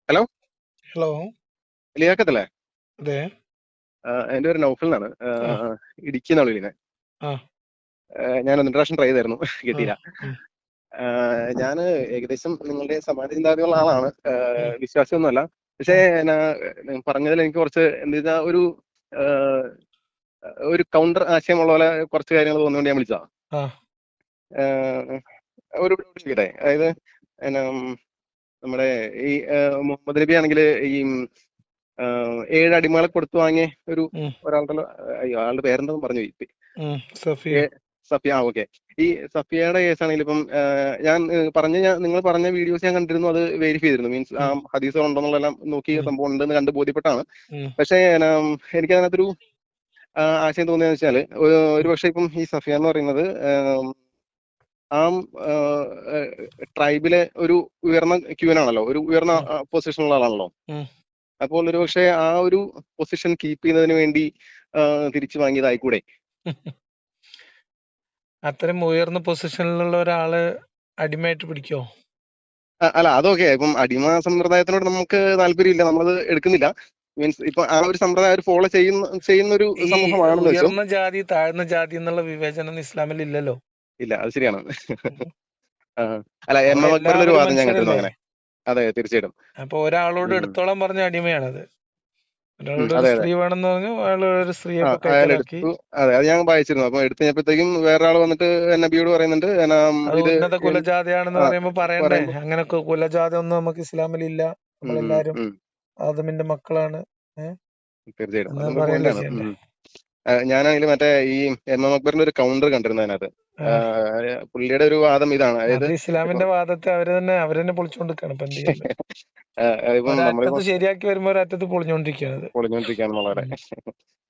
Hello. Hello. ലിയാക്കത്തല്ലേ? അതെ. എൻ്റെ പേര് നൗഫൽ എന്നാണ്. ആ. ഇടുക്കി എന്നാണ് വിളിക്കുന്നത്. ആ. ഞാൻ ഒന്ന് രണ്ട് പ്രാവശ്യം ട്രൈ ചെയ്തായിരുന്നു, ആ. കിട്ടിയില്ല. ഉം. ഞാൻ ഏകദേശം നിങ്ങളുടെ സമാന ചിന്താഗതിയുള്ള ആളാണ്. ഉം. വിശ്വാസിയൊന്നുമല്ല. പക്ഷേ ഉം. പറഞ്ഞതിൽ എനിക്ക് കുറച്ച് എന്താ വെച്ചാൽ ഒരു കൗണ്ടർ ആശയമുള്ള പോലെ കുറച്ച് കാര്യങ്ങൾ തോന്നുന്നുകൊണ്ട് ഞാൻ വിളിച്ചതാണ്. ആ. ഒരു ചോദിക്കട്ടെ? അതായത് എന്നാ, നമ്മുടെ ഈ മുഹമ്മദ് നബി ആണെങ്കിൽ ഈ 7 അടിമകളെ കൊടുത്തു വാങ്ങിയ ഉം. ഒരാളുടെ, അയ്യോ ആളുടെ പേരെന്താന്ന് പറഞ്ഞു പോയി. സഫിയ. ഏ, സഫിയ. ഓക്കെ. ഈ സഫിയയുടെ കേസാണെങ്കിൽ ഇപ്പം നിങ്ങൾ പറഞ്ഞ വീഡിയോസ് ഞാൻ കണ്ടിരുന്നു, അത് വെരിഫൈ ചെയ്തിരുന്നു. മീൻസ് ആ ഉം. ഹദീസുകൾ ഉണ്ടെന്നുള്ളതെല്ലാം നോക്കി ഉം. സംഭവം ഉണ്ടെന്ന് കണ്ട് ബോധ്യപ്പെട്ടാണ്. ഉം. പക്ഷേ എനിക്ക് അതിനകത്തൊരു ആശയം തോന്നിയെന്ന് വെച്ചാൽ, ഒരു പക്ഷേ ഇപ്പം ഈ സഫിയ എന്ന് പറയുന്നത് ആ ട്രൈബിലെ ഒരു ഉയർന്ന ക്യൂനാണല്ലോ, ഒരു ഉയർന്ന ഉം. പൊസിഷനുള്ള ആളാണല്ലോ. ഉം. അപ്പോൾ ഒരു പക്ഷേ ആ ഒരു പൊസിഷൻ കീപ്പ് ചെയ്യുന്നതിന് വേണ്ടി തിരിച്ചു വാങ്ങിയതായിക്കൂടെ? അത്രയും ഉയർന്ന പൊസിഷനിലുള്ള ഒരാള് അടിമയായിട്ട് പിടിക്കോ? അല്ല, അതൊക്കെ ഇപ്പം അടിമ സമ്പ്രദായത്തിനോട് നമുക്ക് താല്പര്യമില്ല, നമ്മളത് എടുക്കുന്നില്ല. മീൻസ് ഇപ്പൊ ആ ഒരു സമ്പ്രദായം ഫോളോ ചെയ്യുന്ന ഒരു ഈ സമൂഹമാണെന്ന് വെച്ചോ. ഉയർന്ന ജാതി താഴ്ന്ന ജാതി എന്നുള്ള വിവേചനം ഇസ്ലാമിൽ ഇല്ലല്ലോ. ഇല്ല, അത് ശരിയാണ്. ഉം. ആ, അല്ല, എം എം അക്ബറിന്റെ ഒരു നമ്മളെല്ലാവരും വാദം ഞാൻ കണ്ടിരുന്നു മനുഷ്യരല്ലേ. അങ്ങനെ. അതെ, തീർച്ചയായിട്ടും. അപ്പൊ ഒരാളോട് ഉം, എടുത്തോളം പറഞ്ഞ അടിമയാണത്. ഒരാളോട് ഒരു അതെ, അതെ. സ്ത്രീ വേണമെന്ന് പറഞ്ഞു, അയാൾ ഒരു സ്ത്രീയെ ആ, ഇപ്പൊ അയാൾ കൈക്കലാക്കി. എടുത്തു. അതെ, അത് ഞാൻ വായിച്ചിരുന്നു. അപ്പൊ എടുത്തു കഴിഞ്ഞപ്പോഴത്തേക്കും വേറെ ആൾ വന്നിട്ട് നബിയോട് പറയുന്നുണ്ട്, അത് ഇത് ഉന്നത കുലജാതയാണെന്ന് ആ, പറയുമ്പോ പറയണ്ടേ, പറയുമ്പോ അങ്ങനെ കുലജാത ഒന്നും നമുക്ക് ഇസ്ലാമിലില്ല, ഉം, ഉം, നമ്മളെല്ലാരും ഉം, ആദമിന്റെ മക്കളാണ് തീർച്ചയായിട്ടും എന്ന് അതൊന്നും പറയണ്ടേ പോയിന്റാണ്. ചെയ്യണ്ടേ. ഞാനാണെങ്കിൽ മറ്റേ ഈ എം എം അക്ബറിന്റെ ഒരു കൗണ്ടർ കണ്ടിരുന്നു അതിനകത്ത്. ആ. പുള്ളിയുടെ ഒരു വാദം ഇതാണ്. അതായത് അത് ഇസ്ലാമിന്റെ വാദത്തെ അവര് തന്നെ പൊളിച്ചോണ്ടിരിക്കാണ്. ഇപ്പൊ എന്ത് ചെയ്യാൻ പറ്റും. ഇപ്പം ഒരറ്റത്ത് നമ്മളിപ്പം ശരിയാക്കി വരുമ്പോ ഒരറ്റത്ത് പൊളിഞ്ഞോണ്ടിരിക്കുകയാണ് അത്. പൊളിഞ്ഞോണ്ടിരിക്കുകയാണെന്നുള്ളത്.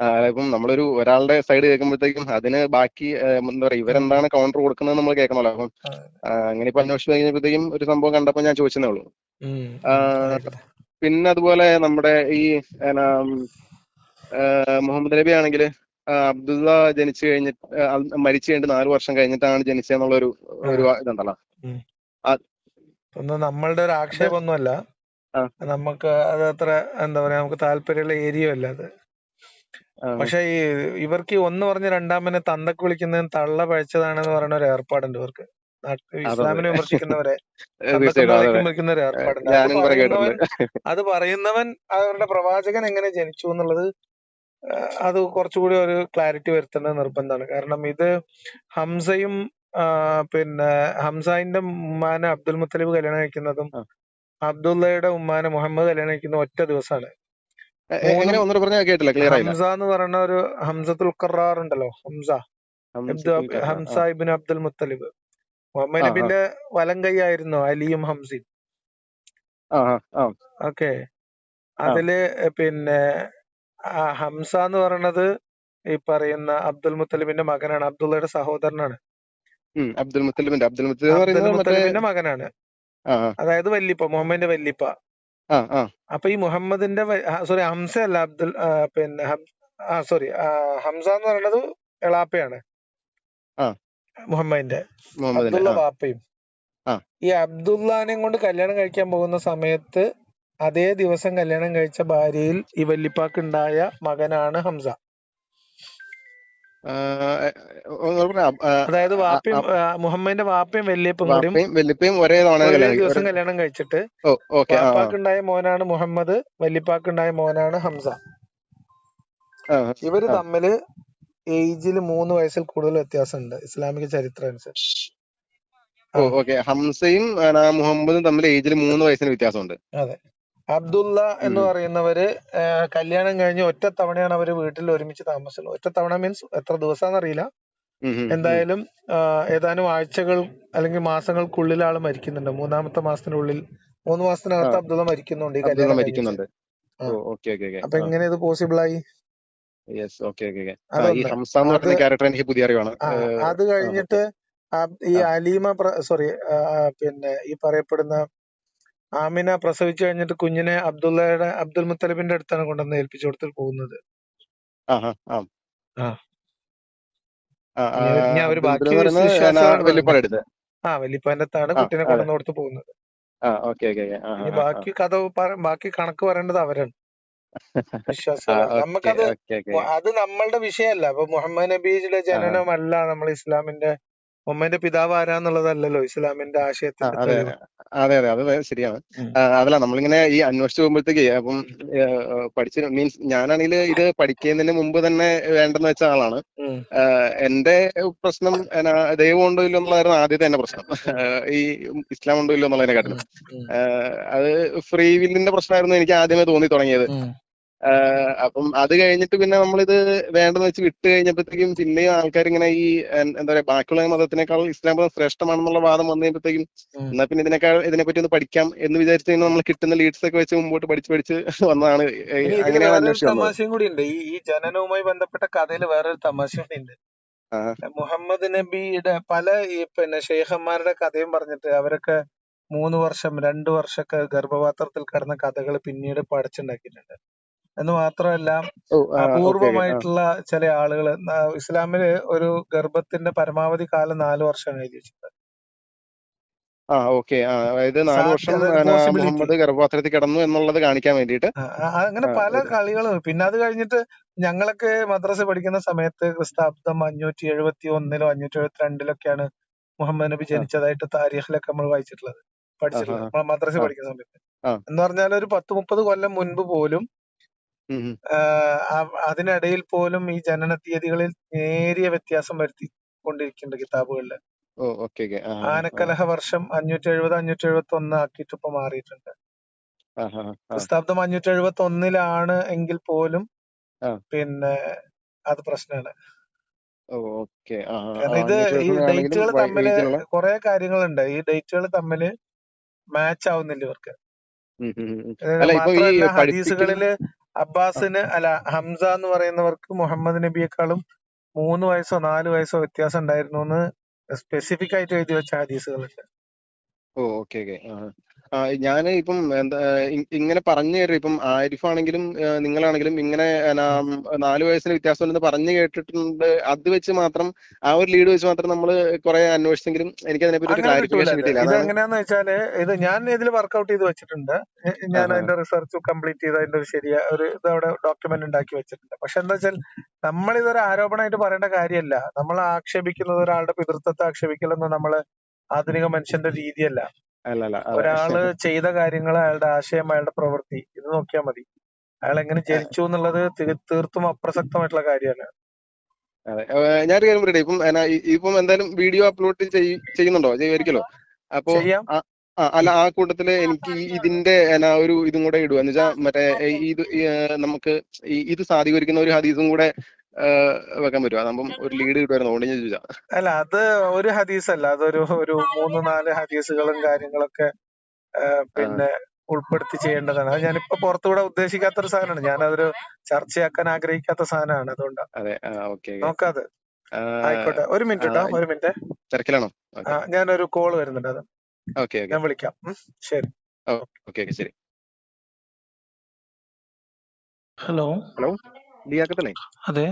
ഉം. ഇപ്പം ഒരാളുടെ സൈഡ് കേൾക്കുമ്പോഴത്തേക്കും അതിന് ബാക്കി എന്താ പറയാ, ഉം. ഇവരെന്താണ് കൗണ്ടർ കൊടുക്കുന്നത് നമ്മൾ കേൾക്കണമല്ലോ. അപ്പം ആ. അങ്ങനെ ഇപ്പൊ അന്വേഷിച്ച് കഴിഞ്ഞപ്പോഴത്തേക്കും ഒരു സംഭവം കണ്ടപ്പോൾ ഞാൻ ചോദിച്ചതേ ഉള്ളൂ. ഉം. ആ, ആയിക്കോട്ടെ. പിന്നെ അതുപോലെ നമ്മുടെ ഈ എന്നാ, മുഹമ്മദ് നബി ആണെങ്കിൽ അബ്ദുള്ള ജനിച്ചു കഴിഞ്ഞിട്ട് മരിച്ചു കഴിഞ്ഞിട്ട് 4 വർഷം കഴിഞ്ഞിട്ടാണ് ജനിച്ചതെന്നുള്ള ഒരു ആ. ഒരു ഇതുണ്ടല്ലോ. ഉം. ആ, ഒന്നും നമ്മളുടെ ഒരു അത് ആക്ഷേപമൊന്നുമല്ല. ആ, നമുക്ക് അത് അത്ര എന്താ പറയാ, നമുക്ക് താല്പര്യമുള്ള ഏരിയ അല്ല അത്. ആ, പക്ഷെ ഇവർക്ക് ഒന്ന് പറഞ്ഞ് രണ്ടാമനെ തന്തക്ക് വിളിക്കുന്നതിന് തള്ള പഴച്ചതാണെന്ന് പറയുന്ന ഒരു ഏർപ്പാടുണ്ട് ഇവർക്ക്. അതതെ. ഇസ്ലാമിനെ വിമർശിക്കുന്നവരെ തന്തക്കും തീർച്ചയായിട്ടും. അതെ, തള്ളക്കും വിളിക്കുന്ന ഒരു ഏർപ്പാടുണ്ട്. അത് ഞാനും കുറെ പറയുന്നവൻ കേട്ടിട്ടുണ്ട്. അത് പറയുന്നവൻ അവരുടെ പ്രവാചകൻ എങ്ങനെ ജനിച്ചു എന്നുള്ളത് അത് കുറച്ചുകൂടി ഒരു ക്ലാരിറ്റി വരുത്തേണ്ടത് നിർബന്ധമാണ്. കാരണം ഇത് ഹംസയും പിന്നെ ഹംസായിന്റെ ഉമ്മാനെ അബ്ദുൽ മുത്തലിബ് കല്യാണം കഴിക്കുന്നതും ആ, അബ്ദുള്ളയുടെ ഉമ്മാനെ മുഹമ്മദ് കല്യാണം കഴിക്കുന്ന ഒറ്റ ദിവസമാണ്. മൂന്നും എങ്ങനെ ഒന്നുകൂടെ പറഞ്ഞാൽ കേട്ടില്ല, ക്ലിയർ ആയില്ല. ഹംസ എന്ന് പറയുന്ന ഒരു ഹംസത്തുൽ ഖറാർ ഉണ്ടല്ലോ, ഹംസത്തുൽ കർറ. ഹംസ ആ, ഇബ്നു അബ്ദുൽ മുത്തലിബ്. മുഹമ്മദ് ആ, ആ, നബിന്റെ വലം കൈ ആയിരുന്നു അലിയും ഹംസയും. ആ, ആ, ഓക്കെ. ആ. അതില് പിന്നെ ഹംസ എന്ന് പറയുന്നത് ഈ പറയുന്ന അബ്ദുൽ മുത്തലിബിന്റെ മകനാണ്, അബ്ദുള്ളയുടെ സഹോദരനാണ്. അബ്ദുൽ മുത്തലിബ് എന്ന് അബ്ദുൽ പറയുന്നത് മറ്റേ. മുത്തലിബിന്റെ മകനാണ്, ആ, ആ, അതായത് വല്ലിപ്പ, മുഹമ്മദിന്റെ വല്ലിപ്പ. ആ, ആ, അപ്പൊ ഈ മുഹമ്മദിന്റെ സോറി ഹംസ അല്ല, പിന്നെ സോറി ഹംസ എന്ന് പറയുന്നത് എളാപ്പയാണ് ആ, മുഹമ്മദിന്റെ. മുഹമ്മദിന്റെ. അബ്ദുള്ള ആ, ബാപ്പയും. ആ, ഈ അബ്ദുള്ളാനെയും കൊണ്ട് കല്യാണം കഴിക്കാൻ പോകുന്ന സമയത്ത് അതേ ദിവസം കല്യാണം കഴിച്ച ഭാര്യയിൽ ഈ വല്ലിപ്പാക്ക് ഉണ്ടായ മകനാണ് ഹംസ. ആ, ഒന്നുകൂടെ പറഞ്ഞേ. അതായത് വാപ്പയും മുഹമ്മദിന്റെ വാപ്പയും വല്യപ്പയും കൂടിയും വാപ്പയും വല്ലിപ്പയും ഒരേ തവണ ഒരേ കല്യാണം ദിവസം കല്യാണം കഴിച്ചിട്ട് ഓ, ഓക്കെ. ആ, ആ, വാപ്പാക്കുണ്ടായ മോനാണ് മുഹമ്മദ്, വല്ലിപ്പാക്കുണ്ടായ മോനാണ് ഹംസ. ആ, ഇവര് ആ. തമ്മില് ഏജിൽ 3 വയസ്സിൽ കൂടുതൽ വ്യത്യാസമുണ്ട് ഇസ്ലാമിക ചരിത്രം അനുസരിച്ച്. ഓ, ആ. ഓക്കെ. ഹംസയും മുഹമ്മദും തമ്മിൽ ഏജിൽ 3 വയസ്സിന് വ്യത്യാസമുണ്ട്. അതെ. അബ്ദുള്ള എന്ന് ഉം. പറയുന്നവര് കല്യാണം കഴിഞ്ഞ് ഒറ്റ തവണയാണ് അവര് വീട്ടിൽ ഒരുമിച്ച് താമസിച്ചത്. ഒറ്റ തവണ മീൻസ് എത്ര ദിവസമാണെന്നറിയില്ല. ഉം, ഉം, ഉം. എന്തായാലും ഏതാനും ആഴ്ചകൾ അല്ലെങ്കിൽ മാസങ്ങൾക്കുള്ളിൽ ആള് മരിക്കുന്നുണ്ട്. 3-ാമത്തെ മാസത്തിനുള്ളിൽ, 3 മാസത്തിനകത്ത് ആ, അബ്ദുള്ള മരിക്കുന്നുണ്ട് ഈ അബ്ദുള്ള കല്യാണം കഴിഞ്ഞിട്ട്. മരിക്കുന്നുണ്ട്. ആ. ഓ, ഓക്കെ, ഓക്കെ, ഓക്കെ. അപ്പൊ ആ, എങ്ങനെ ഇത് പോസിബിൾ ആയി? യെസ്. Okay, okay, okay. ഈ അതൊന്ന്. ഹംസ എന്ന് അത് പറയുന്ന ക്യാരക്ടർ എനിക്ക് പുതിയ അറിവാണ്. അത് ഓക്കെ. കഴിഞ്ഞിട്ട് ഈ ആ, അലീമ സോറി പിന്നെ ഈ പറയപ്പെടുന്ന ആമിന പ്രസവിച്ചു കഴിഞ്ഞിട്ട് കുഞ്ഞിനെ അബ്ദുൽ മുത്തലിബിന്റെ അടുത്താണ് കൊണ്ടുവന്ന് ഏൽപ്പിച്ചു കൊടുത്തിട്ട് പോകുന്നത്. ആ, ആ, ആ, ആ. ആ, ഇനി അവര് അബ്ദുൽ മുത്തലിബ് ബാക്കി എന്ന് പറയുന്നത് വിശ്വാസികളാണ് പറയണ്ടേ. വല്യപ്പാടെ അടുത്ത്. വല്ലിപ്പാന്റെ അടുത്താണ് ആ, കുട്ടീനെ അതെ. കൊണ്ടുവന്ന് കൊടുത്ത് പോകുന്നത്. Okay okay okay. ഇനി ബാക്കി ബാക്കി കണക്ക് പറയേണ്ടത് അവരാണ്, വിശ്വാസികളാണ്. ഓക്കെ നമുക്കത് ഓക്കെ ഓക്കെ. അത് നമ്മളുടെ വിഷയമല്ല. അപ്പൊ മുഹമ്മദ് നബിയുടെ ജനനമല്ല നമ്മൾ ഇസ്ലാമിന്റെ, മുഹമ്മദിന്റെ പിതാവ് ആരാന്നുള്ളതല്ലല്ലോ ഇസ്ലാമിന്റെ ആശയത്തിന്റെ അതെ തെളിവ്. അതെ അതെ, അത് ശരിയാണ്. ഉം. അതല്ല, നമ്മളിങ്ങനെ ഈ അന്വേഷിച്ച് പോകുമ്പോഴത്തേക്ക് അപ്പം പഠിച്ച് മീൻസ് ഞാനാണെങ്കിൽ ഇത് പഠിക്കുന്നതിന് മുമ്പ് തന്നെ വേണ്ടെന്ന് വെച്ച ആളാണ്. ഉം. എന്റെ പ്രശ്നം ദൈവം ഉണ്ടോ ഇല്ലോ എന്നുള്ളതായിരുന്നു ആദ്യത്തെ എന്റെ പ്രശ്നം. ഈ ഇസ്ലാം ഉണ്ടോ ഇല്ലോ എന്നുള്ളതിനെക്കാട്ടിലും അത് ഫ്രീ വില്ലിന്റെ പ്രശ്നമായിരുന്നു എനിക്ക് ആദ്യമേ തോന്നി തുടങ്ങിയത്. അപ്പം അത് കഴിഞ്ഞിട്ട് പിന്നെ നമ്മളിത് വേണ്ടെന്ന് വെച്ച് വിട്ട് കഴിഞ്ഞപ്പോഴത്തേക്കും പിന്നെയും ആൾക്കാർ ഇങ്ങനെ ഈ എന്താ പറയാ ബാക്കിയുള്ള മതത്തിനേക്കാൾ ഇസ്ലാം മതം ശ്രേഷ്ഠമാണെന്നുള്ള വാദം വന്നു കഴിയുമ്പോഴത്തേക്കും എന്നാ പിന്നെ ഇതിനെപ്പറ്റി ഒന്ന് പഠിക്കാം എന്ന് വിചാരിച്ചു നമ്മൾ കിട്ടുന്ന ലീഡ്സ് ഒക്കെ വെച്ച് മുമ്പോട്ട് പഠിച്ച് വന്നതാണ്. ഇനി ഇതിൽ അങ്ങനെയാണ് വേറൊരു അന്വേഷിച്ച് വന്നത്. തമാശയും കൂടി ഉണ്ട്. ഈ ജനനവുമായി ബന്ധപ്പെട്ട കഥയിൽ വേറൊരു തമാശ കൂടി ഉണ്ട്. ആ മുഹമ്മദ് നബിയുടെ പല ഈ ഷെയ്ഖന്മാരുടെ കഥയും പറഞ്ഞിട്ട് അവരൊക്കെ 3 വർഷം 2 വർഷമൊക്കെ ഗർഭപാത്രത്തിൽ കിടന്ന കഥകൾ പിന്നീട് പഠിച്ചുണ്ടാക്കിയിട്ടുണ്ട്. എന്ന് മാത്രമല്ല, ഓ ഓക്കെ ഓക്കെ. അപൂർവമായിട്ടുള്ള ചില ആളുകൾ ഇസ്ലാമില് ഒരു ഗർഭത്തിന്റെ പരമാവധി കാലം 4 വർഷമാണ് എഴുതി വെച്ചിട്ടുള്ളത്. ഓക്കെ. അതായത് 4 വർഷം അതായത് പോസിബിലിറ്റി. മുഹമ്മദ് ഗർഭപാത്രത്തിൽ കിടന്നു എന്നുള്ളത് കാണിക്കാൻ വേണ്ടിയിട്ട്. അങ്ങനെ പല കളികളും. പിന്നെ അത് കഴിഞ്ഞിട്ട് ഞങ്ങളൊക്കെ മദ്രസ പഠിക്കുന്ന സമയത്ത് ക്രിസ്താബ്ദം 571-ലോ 572-ലൊക്കെയാണ് മുഹമ്മദ് നബി ജനിച്ചതായിട്ട് താരീഖിലൊക്കെ നമ്മൾ വായിച്ചിട്ടുള്ളത്, പഠിച്ചിട്ടുള്ളത് നമ്മൾ മദ്രസ ആ പഠിക്കുന്ന സമയത്ത്. ആ എന്ന് പറഞ്ഞാൽ ഒരു 10-30 കൊല്ലം മുൻപ് പോലും അതിനിടയിൽ പോലും ഈ ജനന തീയതികളിൽ നേരിയ വ്യത്യാസം വരുത്തി കൊണ്ടിരിക്കുന്നുണ്ട് കിതാബുകളിൽ. Okay okay. ആനക്കലഹ വർഷം 570 571 ആക്കിയിട്ട് ഇപ്പൊ മാറിയിട്ടുണ്ട്. ക്രിസ്താബ്ദം 571-ലാണ് എങ്കിൽ പോലും പിന്നെ അത് പ്രശ്നമാണ്. ഓക്കെ. കാരണം ഇത് ഈ ഡേറ്റുകൾ തമ്മില് കുറെ കാര്യങ്ങളുണ്ട്. ഈ ഡേറ്റുകൾ തമ്മില് മാച്ച് ആവുന്നില്ല ഇവർക്ക്. മാത്രമല്ല ഹദീസുകളില് അബ്ബാസിന് ഹംസ എന്ന് പറയുന്നവർക്ക് മുഹമ്മദ് നബിയെക്കാളും 3 വയസ്സോ 4 വയസ്സോ വ്യത്യാസം ഉണ്ടായിരുന്നു എന്ന് സ്പെസിഫിക് ആയിട്ട് എഴുതി വെച്ച ഹദീസുകളുണ്ട്. Okay okay. ഞാൻ ഇപ്പം എന്താ ഇങ്ങനെ പറഞ്ഞു കേട്ടു. ഇപ്പം ആരിഫാണെങ്കിലും നിങ്ങളാണെങ്കിലും ഇങ്ങനെ 4 വയസ്സിന് വ്യത്യാസമുണ്ടെന്ന് പറഞ്ഞു കേട്ടിട്ടുണ്ട്. അത് വെച്ച് മാത്രം ആ ഒരു ലീഡ് വെച്ച് മാത്രം നമ്മൾ കുറെ അന്വേഷിച്ചെങ്കിലും എനിക്ക് അതിനെപ്പറ്റി ഒരു ക്ലാരിഫിക്കേഷൻ കിട്ടിയില്ല. ഇത് എങ്ങനെയാന്ന് വെച്ചാല് ഞാൻ ഇതിൽ വർക്ക്ഔട്ട് ചെയ്ത് വെച്ചിട്ടുണ്ട്. ഞാൻ അതിന്റെ റിസർച്ച് കംപ്ലീറ്റ് ചെയ്ത് അതിന്റെ ഒരു ഇത് അവിടെ ഡോക്യുമെന്റ് ഉണ്ടാക്കി വെച്ചിട്ടുണ്ട്. പക്ഷെ എന്താ വെച്ചാൽ നമ്മൾ ഇതൊരു ആരോപണമായിട്ട് പറയേണ്ട കാര്യമല്ല. നമ്മൾ ആക്ഷേപിക്കുന്നത് ഒരാളുടെ പിതൃത്വത്തെ ആക്ഷേപിക്കലൊന്നും നമ്മള് ആധുനിക മനുഷ്യന്റെ രീതിയല്ല. ഒരാള് ചെയ്ത കാര്യങ്ങൾ, അയാളുടെ ആശയം, അയാളുടെ പ്രവൃത്തി, ഇത് നോക്കിയാൽ മതി. അയാൾ എങ്ങനെ ജനിച്ചു എന്നുള്ളത് തീർത്തും അപ്രസക്തമായിട്ടുള്ള കാര്യമാണ്. അതെ, ഞാനൊരു കാര്യം പറയട്ടെ. ഇപ്പം എന്തായാലും വീഡിയോ അപ്ലോഡ് ചെയ്യുന്നുണ്ടോ? ചെയ്യുമായിരിക്കല്ലോ. അപ്പോ അല്ല, ആ കൂട്ടത്തില് എനിക്ക് ഇതിന്റെ ഒരു ഇതും കൂടെ ഇടുക എന്ന് വെച്ചാൽ മറ്റേ ഇത് നമുക്ക് ഇത് സാധീകരിക്കുന്ന ഒരു ഹദീസും കൂടെ വെക്കാൻ പറ്റുമോ? അതാകുമ്പം ഒരു ലീഡ് കിട്ടുമായിരുന്നു. അതുകൊണ്ട് ഞാൻ ചോദിച്ചാ. അല്ല, അത് ഒരു ഹദീസ് അല്ല, അതൊരു 3-4 ഹദീസുകളും കാര്യങ്ങളൊക്കെ ഉൾപ്പെടുത്തി ചെയ്യേണ്ടതാണ്. അത് ഞാനിപ്പോ പുറത്തുകൂടെ ഉദ്ദേശിക്കാത്തൊരു സാധനമാണ്. ഞാനതൊരു ചർച്ചയാക്കാൻ ആഗ്രഹിക്കാത്ത സാധനമാണ്. അതുകൊണ്ടാണ് നോക്കാതെ. ആയിക്കോട്ടെ, ഒരു മിനിറ്റ് കേട്ടോ, ഒരു മിനിറ്റ്. തിരക്കിലാണോ? ഞാനൊരു കോള് വരുന്നുണ്ട്, അത് ഞാൻ വിളിക്കാം. ശരി. ശരി. ഹലോ ഹലോ, ലിയാക്കത്തല്ലേ? അതെ,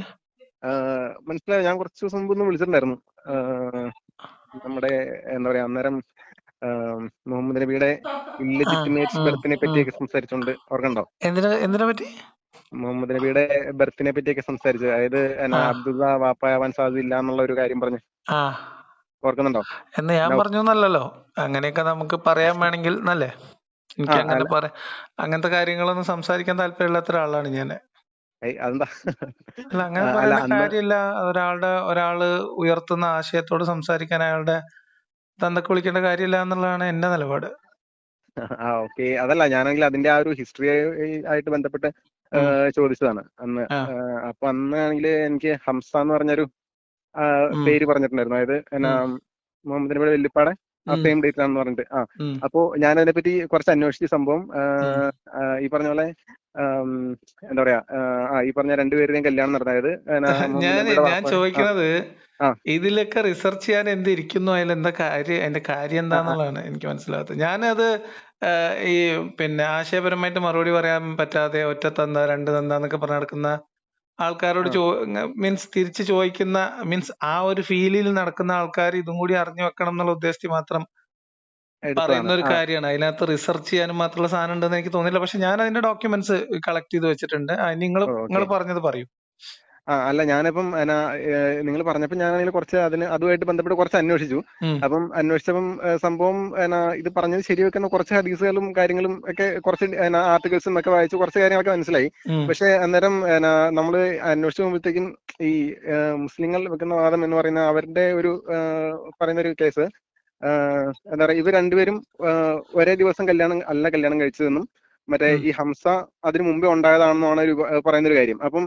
മനസ്സിലായി. ഞാൻ കുറച്ച് ദിവസം മുമ്പ് ഒന്ന് വിളിച്ചിട്ടുണ്ടായിരുന്നു. നമ്മുടെ എന്താ പറയാ, അന്നേരം മുഹമ്മദ് നബിയുടെ ഇല്ലെജിറ്റിമേറ്റ് ബർത്തിനെ പറ്റിയൊക്കെ സംസാരിച്ചോണ്ട് ഓർക്കണ്ടോ? എന്തിനെ പറ്റി? മുഹമ്മദ് നബിയുടെ ബർത്തിനെ പറ്റിയൊക്കെ സംസാരിച്ചു. അതായത് അബ്ദുള്ള വാപ്പായാവാൻ സാധ്യതയില്ല എന്നുള്ള ഒരു കാര്യം പറഞ്ഞു. ഓർക്കുന്നുണ്ടോ? എന്ന് ഞാൻ പറഞ്ഞല്ലോ. അങ്ങനെയൊക്കെ നമുക്ക് പറയാൻ വേണമെങ്കിൽ നല്ലേ. എനിക്ക് അങ്ങനെ അങ്ങനത്തെ കാര്യങ്ങളൊന്നും സംസാരിക്കാൻ താല്പര്യമില്ലാത്ത ഒരാളാണ് ഞാൻ. അതെന്താ? അല്ല, അങ്ങനെ പറയേണ്ട കാര്യമില്ല. ഒരാള് ഉയർത്തുന്ന ആശയത്തോട് സംസാരിക്കാൻ അയാളുടെ തന്തക്ക് വിളിക്കേണ്ട കാര്യമില്ല എന്നുള്ളതാണ് എന്റെ നിലപാട്. ഓക്കെ. അതല്ല, ഞാനാണെങ്കിൽ അതിന്റെ ആ ഒരു ഹിസ്റ്ററി ആയിട്ട് ബന്ധപ്പെട്ട് ചോദിച്ചതാണ് അന്ന്. അപ്പൊ അന്നാണെങ്കിൽ എനിക്ക് ഹംസ എന്ന് പറഞ്ഞൊരു പേര് പറഞ്ഞിട്ടുണ്ടായിരുന്നു. അതായത് മുഹമ്മദ് നബിയുടെ വല്യപ്പാടെ ആ സെയിം ഡേറ്റിലാണെന്ന് പറഞ്ഞിട്ട്. അപ്പോ ഞാൻ അതിനെപ്പറ്റി കുറച്ച് അന്വേഷിച്ച സംഭവം ഈ പറഞ്ഞ പോലെ എന്താ പറയാ, ഈ പറഞ്ഞ രണ്ടുപേരുടെയും കല്യാണം നടന്നത്. ഞാൻ ചോദിക്കുന്നത്, ഇതിലൊക്കെ റിസർച്ച് ചെയ്യാൻ എന്തിരിക്കുന്നു, അതിന്റെ കാര്യം എന്താന്നുള്ളതാണ് എനിക്ക് മനസ്സിലാകാത്തത്. ഞാനത് ഈ ആശയപരമായിട്ട് മറുപടി പറയാൻ പറ്റാതെ ഒറ്റ തന്ത 2 തന്ത എന്നൊക്കെ പറഞ്ഞ് നടക്കുന്ന ആൾക്കാരോട് മീൻസ് തിരിച്ചു ചോദിക്കുന്ന, മീൻസ് ആ ഒരു ഫീലിൽ നടക്കുന്ന ആൾക്കാർ ഇതും കൂടി അറിഞ്ഞു വെക്കണം എന്നുള്ള ഉദ്ദേശത്തിൽ മാത്രം എടുത്തതാണ്. പറയുന്ന ഒരു കാര്യമാണ്. അതിനകത്ത് റിസർച്ച് ചെയ്യാനും മാത്രമുള്ള സാധനം ഉണ്ടെന്ന് എനിക്ക് തോന്നില്ല. പക്ഷെ ഞാൻ അതിന്റെ ഡോക്യുമെന്റ്സ് കളക്ട് ചെയ്ത് വെച്ചിട്ടുണ്ട്. നിങ്ങൾ ഓക്കെ. പറഞ്ഞത് പറയൂ. അല്ല ഞാനിപ്പം നിങ്ങൾ പറഞ്ഞപ്പോൾ ഞാൻ അതിൽ കുറച്ച് അതുമായിട്ട് ബന്ധപ്പെട്ട് കുറച്ച് അന്വേഷിച്ചു. അപ്പം അന്വേഷിച്ചപ്പം സംഭവം ഇത് പറഞ്ഞത് ശരിവെക്കുന്ന കുറച്ച് ഹദീസുകളും കാര്യങ്ങളും ഒക്കെ കുറച്ച് ആർട്ടിക്കിൾസും ഒക്കെ വായിച്ച് കുറച്ച് കാര്യങ്ങളൊക്കെ മനസ്സിലായി. പക്ഷെ അന്നേരം നമ്മൾ അന്വേഷിച്ച് പോകുമ്പോഴത്തേക്കും ഈ മുസ്ലിങ്ങൾ വെക്കുന്ന വാദം എന്ന് പറയുന്ന അവരുടെ ഒരു പറയുന്ന ഒരു കേസ് എന്താ പറയുക, ഇവർ രണ്ടുപേരും ഒരേ ദിവസം കല്യാണം കഴിച്ചതെന്നും മറ്റേ ഈ ഹംസ അതിനു മുമ്പേ ഉണ്ടായതാണെന്നാണ് ഒരു പറയുന്ന ഒരു കാര്യം. അപ്പം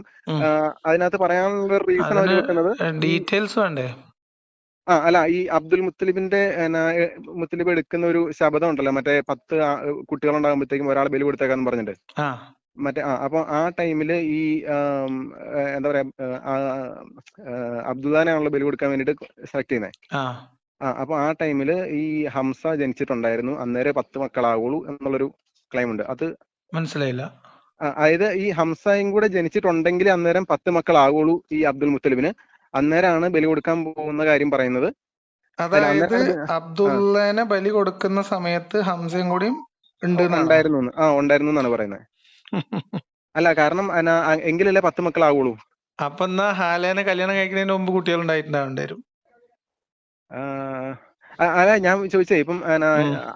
അതിനകത്ത് പറയാനുള്ള റീസൺ അവർ വെക്കുന്നത് ഡീറ്റെയിൽസ് വേണ്ടേ? അല്ല, ഈ അബ്ദുൽ മുത്തലിബിന്റെ മുത്തലിബ് എടുക്കുന്ന ഒരു ശബ്ദം ഉണ്ടല്ലോ, മറ്റേ 10 കുട്ടികളുണ്ടാകുമ്പോഴത്തേക്കും ഒരാൾ ബലി കൊടുത്തേക്കാന്ന് പറഞ്ഞിട്ട് മറ്റേ അപ്പൊ ആ ടൈമില് ഈ എന്താ പറയാ അബ്ദുല്ലാനെയാണല്ലോ ബലി കൊടുക്കാൻ വേണ്ടിട്ട് സെലക്ട് ചെയ്യുന്നത്. അപ്പൊ ആ ടൈമില് ഈ ഹംസ ജനിച്ചിട്ടുണ്ടായിരുന്നു, അന്നേരം 10 മക്കളാവുള്ളൂ എന്നുള്ളൊരു ക്ലെയിം ഉണ്ട്. അത് മനസ്സിലായില്ല. അതായത് ഈ ഹംസയും കൂടെ ജനിച്ചിട്ടുണ്ടെങ്കിൽ അന്നേരം 10 മക്കളാവുള്ളൂ ഈ അബ്ദുൽ മുത്തലിബിന്, അന്നേരമാണ് ബലി കൊടുക്കാൻ പോകുന്ന കാര്യം പറയുന്നത്. അതായത് അബ്ദുള്ളനെ ബലി കൊടുക്കുന്ന സമയത്ത് ഹംസയും കൂടി ഉണ്ടായിരുന്നു എന്നാണ് പറയുന്നത്. അല്ല, കാരണം എങ്കിലല്ലേ 10 മക്കളാവുള്ളൂ. അപ്പൊ എന്നാ ഹാലേനെ കല്യാണം കഴിക്കുന്നതിന് മുമ്പ് കുട്ടികൾ ഉണ്ടായിട്ടുണ്ടാവും. അല്ല, ഞാൻ ചോദിച്ചേ ഇപ്പം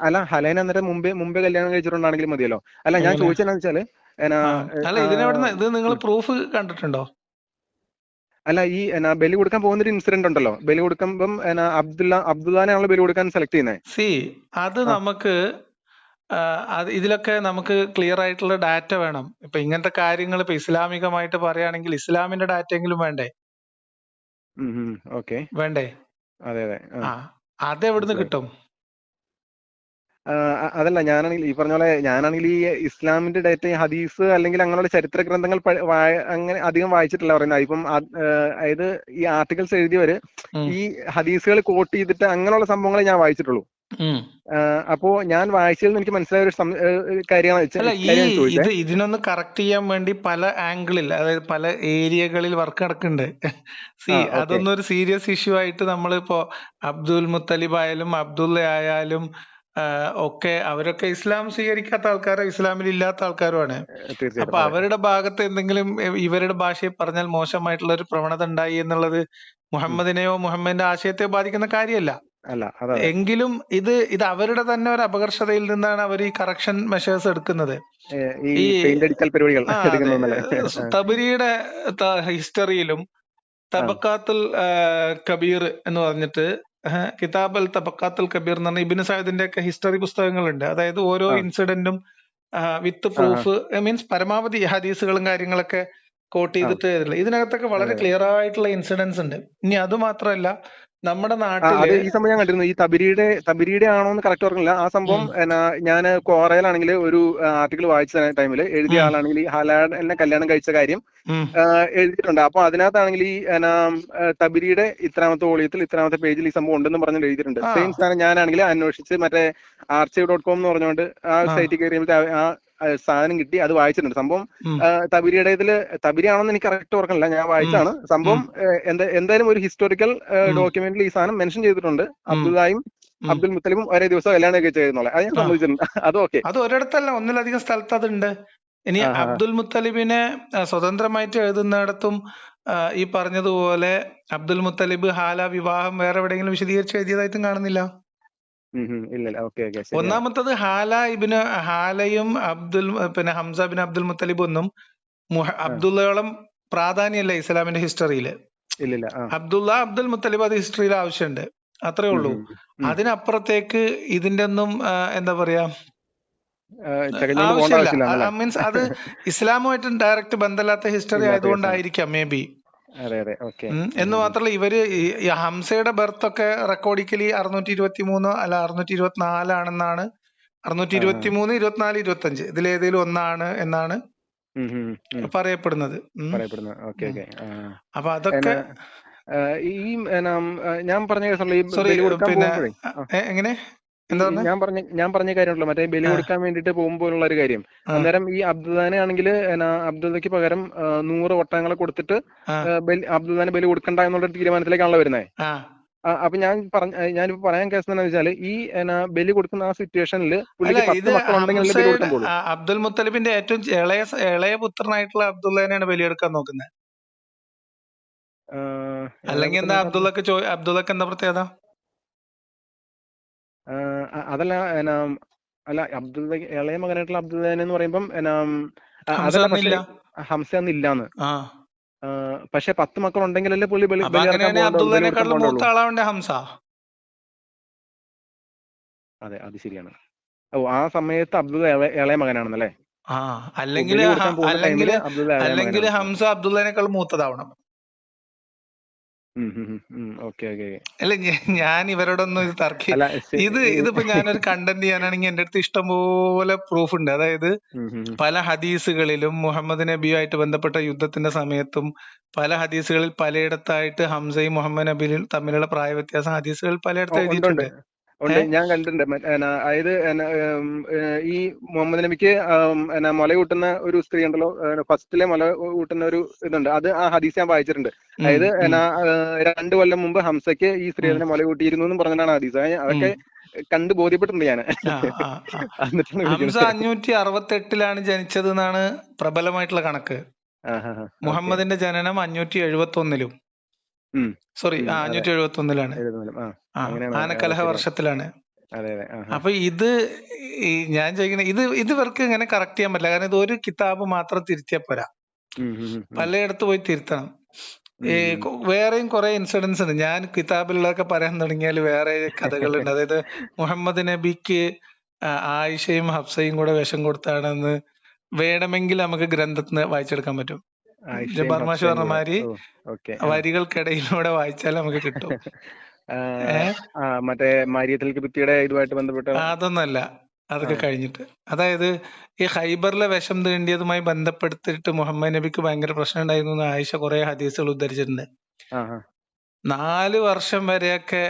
അല്ല, ഹലേന അന്നേരം മുമ്പേ കല്യാണം കഴിച്ചിട്ടുണ്ടാണെങ്കിലും മതിയല്ലോ. അല്ല, ഞാൻ ചോദിച്ചതെന്ന് വെച്ചാല് ഇത് നിങ്ങൾ പ്രൂഫ് കണ്ടിട്ടുണ്ടോ? അല്ല, ഈ ബലി കൊടുക്കാൻ പോകുന്ന ഒരു ഇൻസിഡന്റ് ഉണ്ടല്ലോ, ബലി കൊടുക്കുമ്പം അബ്ദുല്ലാനെയാണല്ലോ ബലി കൊടുക്കാൻ സെലക്ട് ചെയ്യുന്നത്. അത് നമുക്ക് ഇതിലൊക്കെ നമുക്ക് ക്ലിയർ ആയിട്ടുള്ള ഡാറ്റ വേണം. ഇപ്പൊ ഇങ്ങനത്തെ കാര്യങ്ങൾ ഇപ്പൊ ഇസ്ലാമികമായിട്ട് പറയുകയാണെങ്കിൽ ഇസ്ലാമിന്റെ ഡാറ്റ എങ്കിലും വേണ്ടേ? വേണ്ടേ? അതെ അതെ. അതെവിടുന്ന് കിട്ടും? അതല്ല, ഞാനാണെങ്കിൽ ഈ പറഞ്ഞ പോലെ ഞാനാണെങ്കിൽ ഈ ഇസ്ലാമിന്റെ ഡേറ്റ ഹദീസ് അല്ലെങ്കിൽ അങ്ങനെയുള്ള ചരിത്ര ഗ്രന്ഥങ്ങൾ അങ്ങനെ അധികം വായിച്ചിട്ടില്ല പറയുന്നത്. ഇപ്പം അതായത് ഈ ആർട്ടിക്കിൾസ് എഴുതിയവര് ഈ ഹദീസുകൾ കോട്ട് ചെയ്തിട്ട് അങ്ങനെയുള്ള സംഭവങ്ങളെ ഞാൻ വായിച്ചിട്ടുള്ളൂ. അപ്പോ ഞാൻ വായിച്ചതിൽ എനിക്ക് മനസ്സിലായ ഒരു കാര്യമാണ് ഇതിനൊന്ന് കറക്റ്റ് ചെയ്യാൻ വേണ്ടി പല ആംഗിളിൽ, അതായത് പല ഏരിയകളിൽ വർക്ക് നടക്കുന്നുണ്ട്. അതൊന്നും ഒരു സീരിയസ് ഇഷ്യൂ ആയിട്ട് നമ്മളിപ്പോ അബ്ദുൽ മുത്തലിബ് ആയാലും അബ്ദുള്ള ആയാലും ഒക്കെ അവരൊക്കെ ഇസ്ലാം സ്വീകരിക്കാത്ത ആൾക്കാരോ ഇസ്ലാമിൽ ഇല്ലാത്ത ആൾക്കാരുമാണ്. അപ്പൊ അവരുടെ ഭാഗത്ത് എന്തെങ്കിലും ഇവരുടെ ഭാഷയിൽ പറഞ്ഞാൽ മോശമായിട്ടുള്ള ഒരു പ്രവണത ഉണ്ടായി എന്നുള്ളത് മുഹമ്മദിനെയോ മുഹമ്മദിന്റെ ആശയത്തെയോ ബാധിക്കുന്ന കാര്യമല്ല. എങ്കിലും ഇത് അവരുടെ തന്നെ ഒരു അപകർഷതയിൽ നിന്നാണ് അവർ ഈ കറക്ഷൻ മെഷേഴ്സ് എടുക്കുന്നത്. ഈ തബരിയുടെ ഹിസ്റ്ററിയിലും തബക്കാത്തുൽ കബീർ എന്ന് പറഞ്ഞിട്ട് കിതാബ് അൽ തബക്കാത്തുൽ കബീർ എന്ന് പറഞ്ഞ ഇബ്നു സഅദിന്റെ ഒക്കെ ഹിസ്റ്ററി പുസ്തകങ്ങളുണ്ട്. അതായത് ഓരോ ഇൻസിഡന്റും വിത്ത് പ്രൂഫ്, മീൻസ് പരമാവധി ഹദീസുകളും കാര്യങ്ങളൊക്കെ കോട്ട് ചെയ്തിട്ട് ഇതിനകത്തൊക്കെ വളരെ ക്ലിയർ ആയിട്ടുള്ള ഇൻസിഡൻസ് ഉണ്ട്. ഇനി അത് മാത്രമല്ല, നമ്മുടെ നാട്ടില് ഈ സംഭവം ഞാൻ കണ്ടിരുന്നു. ഈ തബരിയുടെ ആണോ എന്ന് കറക്റ്റ് ഓർക്കുന്നില്ല. ആ സംഭവം ഞാൻ കോറയിലാണെങ്കിൽ ഒരു ആർട്ടിക്കിൾ വായിച്ച ടൈമിൽ എഴുതിയ ആളാണെങ്കിൽ ഈ ഹലാലിനെ കല്യാണം കഴിച്ച കാര്യം എഴുതിയിട്ടുണ്ട്. അപ്പൊ അതിനകത്താണെങ്കിൽ ഈ തബരിയുടെ ഇത്രാമത്തെ വോളിയത്തിൽ ഇത്രാമത്തെ പേജിൽ ഈ സംഭവം ഉണ്ടെന്ന് പറഞ്ഞിട്ട് എഴുതിയിട്ടുണ്ട്. സെയിം സ്ഥാനം ഞാനാണെങ്കിൽ അന്വേഷിച്ച് മറ്റേ archive.com എന്ന് പറഞ്ഞുകൊണ്ട് ആ സൈറ്റിൽ കയറിയപ്പോൾ ആ സാധനം കിട്ടി, അത് വായിച്ചിട്ടുണ്ട്. സംഭവം തബരിയുടെ തബരിയാണെന്ന് എനിക്ക് കറക്റ്റ് ഓർക്കണില്ല, ഞാൻ വായിച്ചാണ് സംഭവം. എന്തായാലും ഒരു ഹിസ്റ്റോറിക്കൽ ഡോക്യുമെന്റിൽ ഈ സാധനം മെൻഷൻ ചെയ്തിട്ടുണ്ട്. അബ്ദുല്ലായും അബ്ദുൽ മുത്തലിബും ഒരേ ദിവസം കല്യാണം കഴിച്ചെന്നുള്ള അത് ഞാൻ സമ്മതിച്ചിട്ടുണ്ട്. അത് ഒരിടത്തല്ല, ഒന്നിലധികം സ്ഥലത്ത് അതുണ്ട്. ഇനി അബ്ദുൽ മുത്തലിബിനെ സ്വതന്ത്രമായിട്ട് എഴുതുന്നിടത്തും ഈ പറഞ്ഞതുപോലെ അബ്ദുൽ മുത്തലിബ് ഹാല വിവാഹം വേറെ എവിടെയെങ്കിലും വിശദീകരിച്ച് എഴുതിയതായിട്ടും കാണുന്നില്ല. ഒന്നാമത്തത് ഹാലയും ഹംസ ബിൻ അബ്ദുൽ മുത്തലിബ് ഒന്നും അബ്ദുള്ളയോളം പ്രാധാന്യമല്ല ഇസ്ലാമിന്റെ ഹിസ്റ്ററിയില്. അബ്ദുൽ മുത്തലിബ് അത് ഹിസ്റ്ററിയിൽ ആവശ്യമുണ്ട്, അത്രേ ഉള്ളൂ. അതിനപ്പുറത്തേക്ക് ഇതിന്റെ ഒന്നും എന്താ പറയാ ആവശ്യമില്ല. മീൻസ് അത് ഇസ്ലാമുമായിട്ട് ഡയറക്റ്റ് ബന്ധമില്ലാത്ത ഹിസ്റ്ററി ആയതുകൊണ്ടായിരിക്കാം മേ ബി. എന്ന് മാത്രമല്ല, ഇവര് ഹംസയുടെ ബർത്ത് ഒക്കെ റെക്കോർഡിക്കലി 623 അല്ല 624 ആണെന്നാണ്. 623, 24, 25 ഇതിലേതെങ്കിലും ഒന്നാണ് എന്നാണ് പറയപ്പെടുന്നത്. അപ്പൊ അതൊക്കെ ഈ ഞാൻ പറഞ്ഞ എങ്ങനെ ഞാൻ പറഞ്ഞ കാര്യമുണ്ടല്ലോ, മറ്റേ ബലി കൊടുക്കാൻ വേണ്ടിട്ട് പോകുമ്പോഴുള്ള ഒരു കാര്യം. അന്നേരം ഈ അബ്ദുല്ലാനെ ആണെങ്കിൽ അബ്ദുല്ലയ്ക്ക് പകരം 100 ഒട്ടകങ്ങളെ കൊടുത്തിട്ട് അബ്ദുല്ലാനെ ബലി കൊടുക്കണ്ട എന്നുള്ള തീരുമാനത്തിലേക്കാണല്ലോ വരുന്നത്. അപ്പൊ ഞാനിപ്പോ പറയാൻ കേസ് എന്താണെന്ന് വെച്ചാല് ഈ ബലി കൊടുക്കുന്ന ആ സിറ്റുവേഷനിൽ അല്ല, പുള്ളിക്ക് ഇത് 10 മക്കളുണ്ടെങ്കിലല്ലേ ബലി കൊടുക്കാൻ പോളൂ. അബ്ദുൽ മുത്തലിബിന്റെ ഏറ്റവും ഇളയ പുത്രനായിട്ടുള്ള അബ്ദുള്ളേനെയാണ് ബലിയെടുക്കാൻ നോക്കുന്നത്. അല്ലെങ്കിൽ എന്താ അബ്ദുള്ളക്ക് എന്താ പ്രത്യേകത? അതല്ല അല്ല ഇളയ മകനായിട്ടുള്ള അബ്ദുല്ലാൻ എന്ന് പറയുമ്പം ഹംസ അതല്ല, ഒന്നില്ല. പക്ഷെ ഹംസ ഒന്നില്ലാന്ന്. ആ, പക്ഷെ 10 മക്കൾ ഉണ്ടെങ്കിലല്ലേ പുള്ളി അപ്പൊ ബലി ഇറക്കാൻ അങ്ങനെയാണെങ്കിൽ ബലി കൊടുക്കാൻ അബ്ദുള്ളേനെക്കാളും മൂത്ത പോകണ്ടുള്ളൂ. ആളാവണ്ടേ ഹംസ? അതെ, അത് ശരിയാണ്. ഓ, ആ സമയത്ത് അബ്ദുള്ള ഇളയ മകനാണെന്നല്ലേ? ആ, അല്ലെങ്കിൽ ബലി കൊടുക്കാൻ പോകുന്ന ടൈമില് അബ്ദുള്ള ഇളയ അല്ലെങ്കിൽ മകനാണ്. ഹംസ അബ്ദുള്ളേനേക്കാൾ മൂത്തതാവണം. Okay okay. അല്ല, ഞാൻ ഇവരോടൊന്നും ഇത് തർക്കി അല്ല ഇതിപ്പോ ഞാനൊരു കണ്ടന്റ് ചെയ്യാനാണെങ്കിൽ എന്റെ അടുത്ത് ഇഷ്ടംപോലെ പ്രൂഫ് ഉണ്ട്. അതായത് പല ഹദീസുകളിലും മുഹമ്മദ് നബിയുമായിട്ട് ബന്ധപ്പെട്ട യുദ്ധത്തിന്റെ സമയത്തും പല ഹദീസുകളിൽ പലയിടത്തായിട്ട് ഹംസയും മുഹമ്മദ് നബിയും തമ്മിലുള്ള പ്രായ വ്യത്യാസം ഹദീസുകളിൽ പലയിടത്ത് ഉണ്ട് ഉണ്ട് എഴുതിയിട്ടുണ്ട്. ഉണ്ട്, ഞാൻ കണ്ടിട്ടുണ്ട്. അതായത് ഈ മുഹമ്മദ് നബിക്ക് മുല കൂട്ടുന്ന ഒരു സ്ത്രീ ഉണ്ടല്ലോ, ഫസ്റ്റിലെ മുല കൂട്ടുന്ന ഒരു ഇതുണ്ട്, അത് ആ ഹദീസ് ഞാൻ വായിച്ചിട്ടുണ്ട്. അതായത് 2 കൊല്ലം മുമ്പ് ഹംസയ്ക്ക് ഈ സ്ത്രീ അതിനെ മുല കൂട്ടിയിരുന്നു എന്ന് പറഞ്ഞിട്ടാണ് ഹദീസ്. അതൊക്കെ കണ്ട് ബോധ്യപ്പെട്ടിട്ടുണ്ട് ഞാൻ. ഹംസ 568 ജനിച്ചത് എന്നാണ് പ്രബലമായിട്ടുള്ള കണക്ക്. മുഹമ്മദിന്റെ ജനനം 571 സോറി 571 ആനക്കലഹ വർഷത്തിലാണ്. അപ്പൊ ഞാൻ ചോദിക്കണേ, ഇത് ഇവർക്ക് ഇങ്ങനെ കറക്റ്റ് ചെയ്യാൻ പറ്റില്ല. കാരണം ഇത് ഒരു കിതാബ് മാത്രം തിരുത്തിയാൽ പോരാ, പലയിടത്ത് പോയി തിരുത്തണം. വേറെയും കുറെ ഇൻസിഡൻസ് ഉണ്ട്. ഞാൻ കിതാബിലൊക്കെ പറയാൻ തുടങ്ങിയാൽ വേറെ കഥകളുണ്ട്. അതായത് മുഹമ്മദ് നബിക്ക് ആയിഷയും ഹഫ്സയും കൂടെ വിഷം കൊടുത്താണെന്ന് വേണമെങ്കിൽ നമുക്ക് ഗ്രന്ഥത്തിന് വായിച്ചെടുക്കാൻ പറ്റും. ജബ്ബാർ മാഷ് പറഞ്ഞ മാതിരി വരികൾക്കിടയിലൂടെ വായിച്ചാൽ നമുക്ക് കിട്ടും. മറ്റേ മരിയത്തുൽ കിബ്തിയുടെ ഇതുമായിട്ട് ബന്ധപ്പെട്ട അതൊന്നല്ല, അതൊക്കെ കഴിഞ്ഞിട്ട്. അതായത് ഈ ഹൈബറിലെ വിഷം തീണ്ടിയതുമായി ബന്ധപ്പെടുത്തിയിട്ട് മുഹമ്മദ് നബിക്ക് ഭയങ്കര പ്രശ്നം ഉണ്ടായിരുന്നു എന്ന് ആയിഷ കുറെ ഹദീസുകൾ ഉദ്ധരിച്ചിട്ടുണ്ട്. 4 വർഷം വരെയൊക്കെ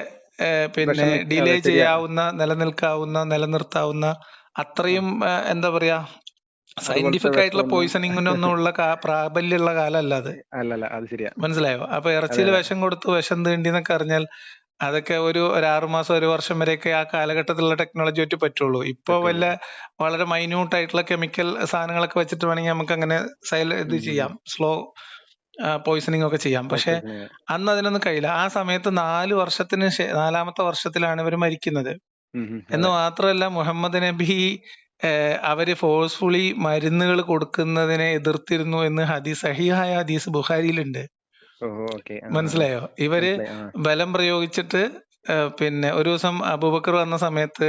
പിന്നെ ഡിലേ ചെയ്യാവുന്ന, നിലനിർത്താവുന്ന അത്രയും എന്താ പറയാ, സയന്റിഫിക് ആയിട്ടുള്ള പോയിസണിങ്ങിനൊന്നും ഉള്ള പ്രാബല്യമുള്ള കാലമല്ല അത്. മനസ്സിലായോ? അപ്പൊ ഇറച്ചിയിൽ വിഷം കൊടുത്ത് വിഷം തീണ്ടി എന്നൊക്കെ അറിഞ്ഞാൽ അതൊക്കെ ഒരു 6 മാസം 1 വർഷം വരെയൊക്കെ ആ കാലഘട്ടത്തിലുള്ള ടെക്നോളജി ആയിട്ട് പറ്റുള്ളൂ. ഇപ്പൊ വളരെ മൈന്യൂട്ട് ആയിട്ടുള്ള കെമിക്കൽ സാധനങ്ങളൊക്കെ വെച്ചിട്ട് വേണമെങ്കിൽ നമുക്ക് അങ്ങനെ ഇത് ചെയ്യാം, സ്ലോ പോയിസണിങ് ഒക്കെ ചെയ്യാം. പക്ഷെ അന്ന് അതിനൊന്നും കഴിയില്ല. ആ സമയത്ത് 4 വർഷത്തിലാണ് ഇവർ മരിക്കുന്നത്. എന്ന് മാത്രമല്ല, മുഹമ്മദ് നബി അവര് ഫോഴ്സ്ഫുള്ളി മരുന്നുകൾ കൊടുക്കുന്നതിനെ എതിർത്തിരുന്നു എന്ന് സഹീഹായ ഹദീസ് ബുഖാരിയിലുണ്ട്. മനസ്സിലായോ? ഇവര് ബലം പ്രയോഗിച്ചിട്ട് പിന്നെ ഒരു ദിവസം അബൂബക്കർ വന്ന സമയത്ത്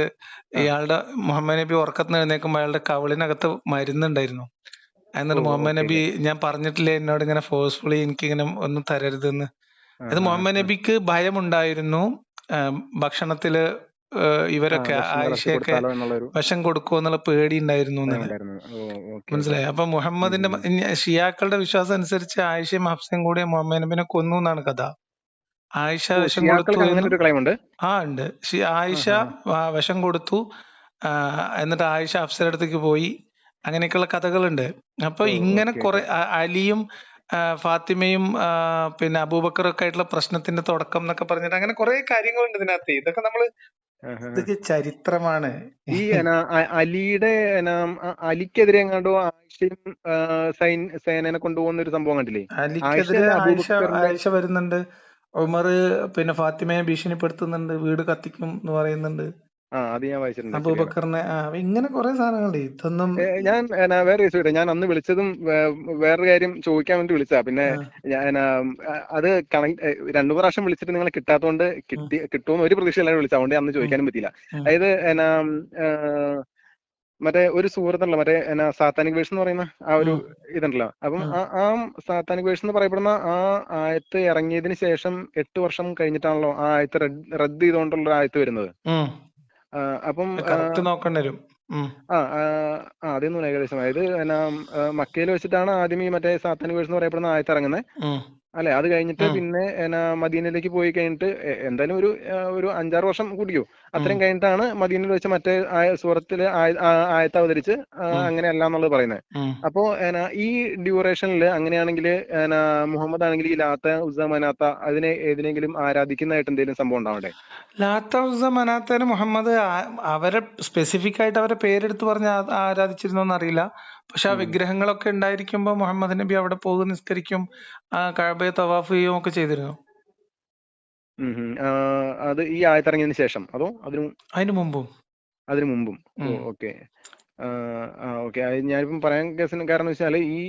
ഇയാളുടെ മുഹമ്മദ് നബി ഉറക്കത്തിന് എഴുന്നേക്കുമ്പോൾ അയാളുടെ കവിളിനകത്ത് മരുന്നുണ്ടായിരുന്നു. എന്നിട്ട് മുഹമ്മദ് നബി, ഞാൻ പറഞ്ഞിട്ടില്ലേ എന്നോട് ഇങ്ങനെ ഫോഴ്സ്ഫുള്ളി എനിക്കിങ്ങനെ ഒന്നും തരരുതെന്ന്. അത് മുഹമ്മദ് നബിക്ക് ഭയമുണ്ടായിരുന്നു ഭക്ഷണത്തില് ഇവരൊക്കെ ആയിഷയൊക്കെ വിഷം കൊടുക്കുമോ എന്നുള്ള പേടി ഉണ്ടായിരുന്നു. മനസ്സിലായി? അപ്പൊ മുഹമ്മദിന്റെ ഷിയാക്കളുടെ വിശ്വാസം അനുസരിച്ച് ആയിഷയും ഹഫ്സയും കൂടി മുഹമ്മദ് നബിനെ കൊന്നു എന്നാണ് കഥ. ആയിഷ വിഷം കൊടുത്തു. ഉണ്ട്. ആയിഷ വിഷം കൊടുത്തു, എന്നിട്ട് ആയിഷ ഹഫ്സയുടെ അടുത്തേക്ക് പോയി, അങ്ങനെയൊക്കെയുള്ള കഥകളുണ്ട്. അപ്പൊ ഇങ്ങനെ കുറെ അലിയും ഫാത്തിമയും പിന്നെ അബൂബക്കറൊക്കെ ആയിട്ടുള്ള പ്രശ്നത്തിന്റെ തുടക്കം എന്നൊക്കെ പറഞ്ഞിട്ട് അങ്ങനെ കുറെ കാര്യങ്ങളുണ്ട് ഇതിനകത്ത്. ഇതൊക്കെ ഇതൊക്കെ ചരിത്രമാണ്. ഈ അലിക്കെതിരെ എങ്ങാണ്ടോ ആയിഷയും സേനനെ കൊണ്ടുപോകുന്ന ഒരു സംഭവം കണ്ടില്ലേ? അലിക്കെതിരെ ആയിഷ വരുന്നുണ്ട്, ഉമർ പിന്നെ ഫാത്തിമയെ ഭീഷണിപ്പെടുത്തുന്നുണ്ട്, വീട് കത്തിക്കും എന്ന് പറയുന്നുണ്ട്, അത് ഞാൻ വായിച്ചിട്ടുണ്ട്. അബൂബക്കറിനെ. ഇങ്ങനെ കുറെ സാധനങ്ങളുണ്ട്. ഇതൊന്നും ഞാൻ വേറെ കേസ്, ഞാൻ അന്ന് വിളിച്ചതും വേറൊരു കാര്യം ചോദിക്കാൻ വേണ്ടി വിളിച്ചതാ. പിന്നെ ഞാൻ അത് 2 പ്രാവശ്യം വിളിച്ചിട്ട് നിങ്ങളെ കിട്ടാത്തോണ്ട് കിട്ടുമെന്ന് ഒരു പ്രതീക്ഷയിലാണ് വിളിച്ചത്. അതുകൊണ്ട് അന്ന് ചോദിക്കാനും പറ്റിയില്ല. അതായത് മറ്റേ ഒരു സുഹൃത്തുണ്ടല്ലോ, മറ്റേ സാത്താനിക് വേഴ്സ് എന്ന് പറയുന്ന ആ ഒരു ഇതുണ്ടല്ലോ. അപ്പം ആ സാത്താനിക് വേഴ്സ് എന്ന് പറയപ്പെടുന്ന ആ ആയത്ത് ഇറങ്ങിയതിന് ശേഷം 8 വർഷം കഴിഞ്ഞിട്ടാണല്ലോ ആ ആയത്ത് റദ്ദ് ചെയ്തുകൊണ്ടുള്ള ആയത്ത് വരുന്നത്. അപ്പം നോക്കേണ്ടി വരും. അതൊന്നും ഏകദേശം, അതായത് മക്കയിൽ വെച്ചിട്ടാണ് ആദ്യം ഈ മറ്റേ സാത്താനിക് വേഴ്സ് എന്ന് പറയപ്പെടുന്ന ആയത്ത് ഇറങ്ങുന്നത് അല്ലെ? അത് കഴിഞ്ഞിട്ട് പിന്നെ മദീനയിലേക്ക് പോയി കഴിഞ്ഞിട്ട് എന്തായാലും ഒരു 5-6 വർഷം കൂടിയോ. അത്രയും കഴിഞ്ഞിട്ടാണ് മദീനയിൽ വെച്ച് മറ്റേ സൂറത്തില് ആയത്ത് അവതരിച്ച് അങ്ങനെയല്ല എന്നുള്ളത് പറയുന്നത്. അപ്പോ ഈ ഡ്യൂറേഷനിൽ അങ്ങനെയാണെങ്കിൽ മുഹമ്മദ് ആണെങ്കിൽ ഈ ലാത്ത ഉസ്സ മനാത്ത അതിനെ ഏതിനെങ്കിലും ആരാധിക്കുന്നതായിട്ട് എന്തെങ്കിലും സംഭവം ഉണ്ടാവണ്ടേ? ലാത്ത ഉസ്സ മനാത്തേന് മുഹമ്മദ് അവരെ സ്പെസിഫിക് ആയിട്ട് അവരെ പേരെടുത്ത് പറഞ്ഞ് ആരാധിച്ചിരുന്നോന്ന് അറിയില്ല. പക്ഷെ ആ വിഗ്രഹങ്ങളൊക്കെ ഉണ്ടായിരിക്കുമ്പോ മുഹമ്മദ് നബി അവിടെ പോകും, നിസ്കരിക്കും, കഅബയെ തവാഫ് ചെയ്യുകയും ഒക്കെ ചെയ്തിരുന്നു. അത് ഈ ആയത്തിറങ്ങിയതിന് ശേഷം അതോ അതിനു മുമ്പും? അതിനു മുമ്പും. ഓക്കെ. ഓക്കെ. ഞാനിപ്പം പറയാൻ കാരണം വെച്ചാൽ ഈ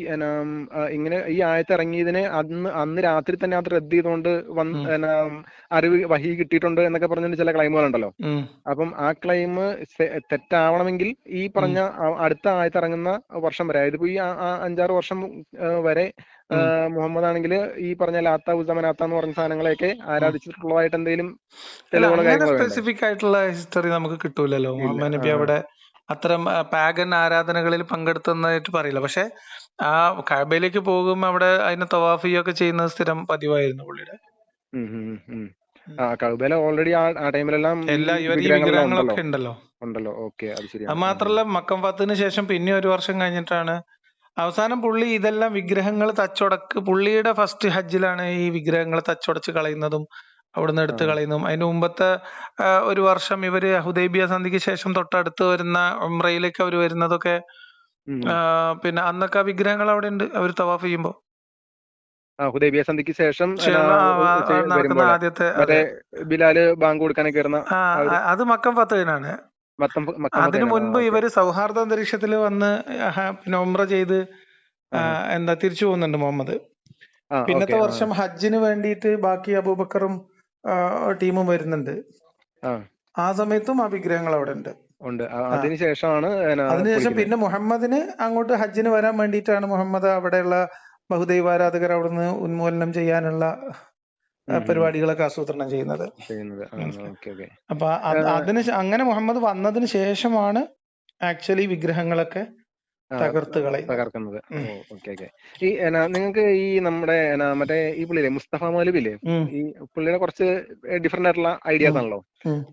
ഇങ്ങനെ ഈ ആയത്ത് ഇറങ്ങിയതിനെ അന്ന് രാത്രി തന്നെ അത് റദ്ദ് ചെയ്തുകൊണ്ട് അറിവ് വഹി കിട്ടിയിട്ടുണ്ട് എന്നൊക്കെ പറഞ്ഞിട്ട് ചില ക്ലൈമുകളുണ്ടല്ലോ. അപ്പം ആ ക്ലൈം തെറ്റാവണമെങ്കിൽ ഈ പറഞ്ഞ അടുത്ത ആയത്ത് ഇറങ്ങുന്ന വർഷം വരെ, ഇതിപ്പോ ഈ 5-6 വർഷം വരെ മുഹമ്മദ് ആണെങ്കിൽ ഈ പറഞ്ഞ ലാത്ത ഉസ്സ മനാത്ത എന്ന് പറഞ്ഞ സാധനങ്ങളെയൊക്കെ ആരാധിച്ചിട്ടുള്ളതായിട്ട് എന്തെങ്കിലും തെളിവുകളോ കാര്യങ്ങളോ വേണ്ടേ? സ്പെസിഫിക് ആയിട്ടുള്ള ഹിസ്റ്ററി നമുക്ക് കിട്ടൂലല്ലോ. മുഹമ്മദ് നബി അവിടെ അത്തരം പാഗൻ ആരാധനകളിൽ പങ്കെടുത്തതായിട്ട് പറയില്ല. പക്ഷെ ആ കഅബയിലേക്ക് പോകുമ്പോൾ അവിടെ അതിനെ തവാഫ് ചെയ്യുകയൊക്കെ ചെയ്യുന്നത് സ്ഥിരം പതിവായിരുന്നു പുള്ളിയുടെ. കഅബയിലെ ഓൾറെഡി ആ ടൈമിലെല്ലാം വിഗ്രഹങ്ങളൊക്കെ ഉണ്ടല്ലോ. ഓക്കെ, അത് ശരിയാണ്. അത് മാത്രല്ല മക്കം ഫത്തിന് ശേഷം പിന്നെ 1 വർഷം കഴിഞ്ഞിട്ടാണ് അവസാനം പുള്ളി ഇതെല്ലാം വിഗ്രഹങ്ങൾ പുള്ളിയുടെ ഫസ്റ്റ് ഹജ്ജിലാണ് ഈ വിഗ്രഹങ്ങൾ തച്ചുടച്ച് കളയുന്നതും അവിടുന്ന് എടുത്ത് കളയുന്നതും. അതിന് മുമ്പത്തെ 1 വർഷം ഇവര് ഹുദൈബിയ സന്ധിക്ക് ശേഷം തൊട്ടടുത്ത് വരുന്ന ഉംറയിലേക്ക് അവർ വരുന്നതൊക്കെ പിന്നെ അന്നൊക്കെ ആ വിഗ്രഹങ്ങൾ അവിടെ ഉണ്ട് അവര് തവാഫ് ചെയ്യുമ്പോ. ഹുദൈബിയ സന്ധിക്ക് ശേഷം ആദ്യത്തെ ബിലാല് ബാങ്ക് കൊടുക്കാനൊക്കെ അത് മക്കം ഫത്തിനാണ്. അതിനു മുൻപ് ഇവര് സൗഹാർദ്ദ അന്തരീക്ഷത്തിൽ വന്ന് പിന്നെ ഉംറ ചെയ്ത് തിരിച്ചു പോകുന്നുണ്ട് മുഹമ്മദ്. പിന്നത്തെ വർഷം ഹജ്ജിന് വേണ്ടിയിട്ട് ബാക്കി അബൂബക്കറും ടീമും വരുന്നുണ്ട്. ആ സമയത്തും ആ വിഗ്രഹങ്ങൾ അവിടെ ഉണ്ട്. അതിനുശേഷം പിന്നെ മുഹമ്മദിന് അങ്ങോട്ട് ഹജ്ജിന് വരാൻ വേണ്ടിയിട്ടാണ് മുഹമ്മദ് അവിടെയുള്ള ബഹുദൈവാരാധകർ അവിടുന്ന് ഉന്മൂലനം ചെയ്യാനുള്ള പരിപാടികളൊക്കെ ആസൂത്രണം ചെയ്യുന്നത്. അപ്പൊ അങ്ങനെ മുഹമ്മദ് വന്നതിന് ശേഷമാണ് ആക്ച്വലി വിഗ്രഹങ്ങളൊക്കെ തകർക്കുന്നത്. ഈ നിങ്ങൾക്ക് ഈ നമ്മുടെ മറ്റേ ഈ പുള്ളിയില്ലേ മുസ്തഫ മൗലവില്ലേ, ഈ പുള്ളിയുടെ കുറച്ച് ഡിഫറെന്റ് ആയിട്ടുള്ള ഐഡിയാസ് ആണല്ലോ.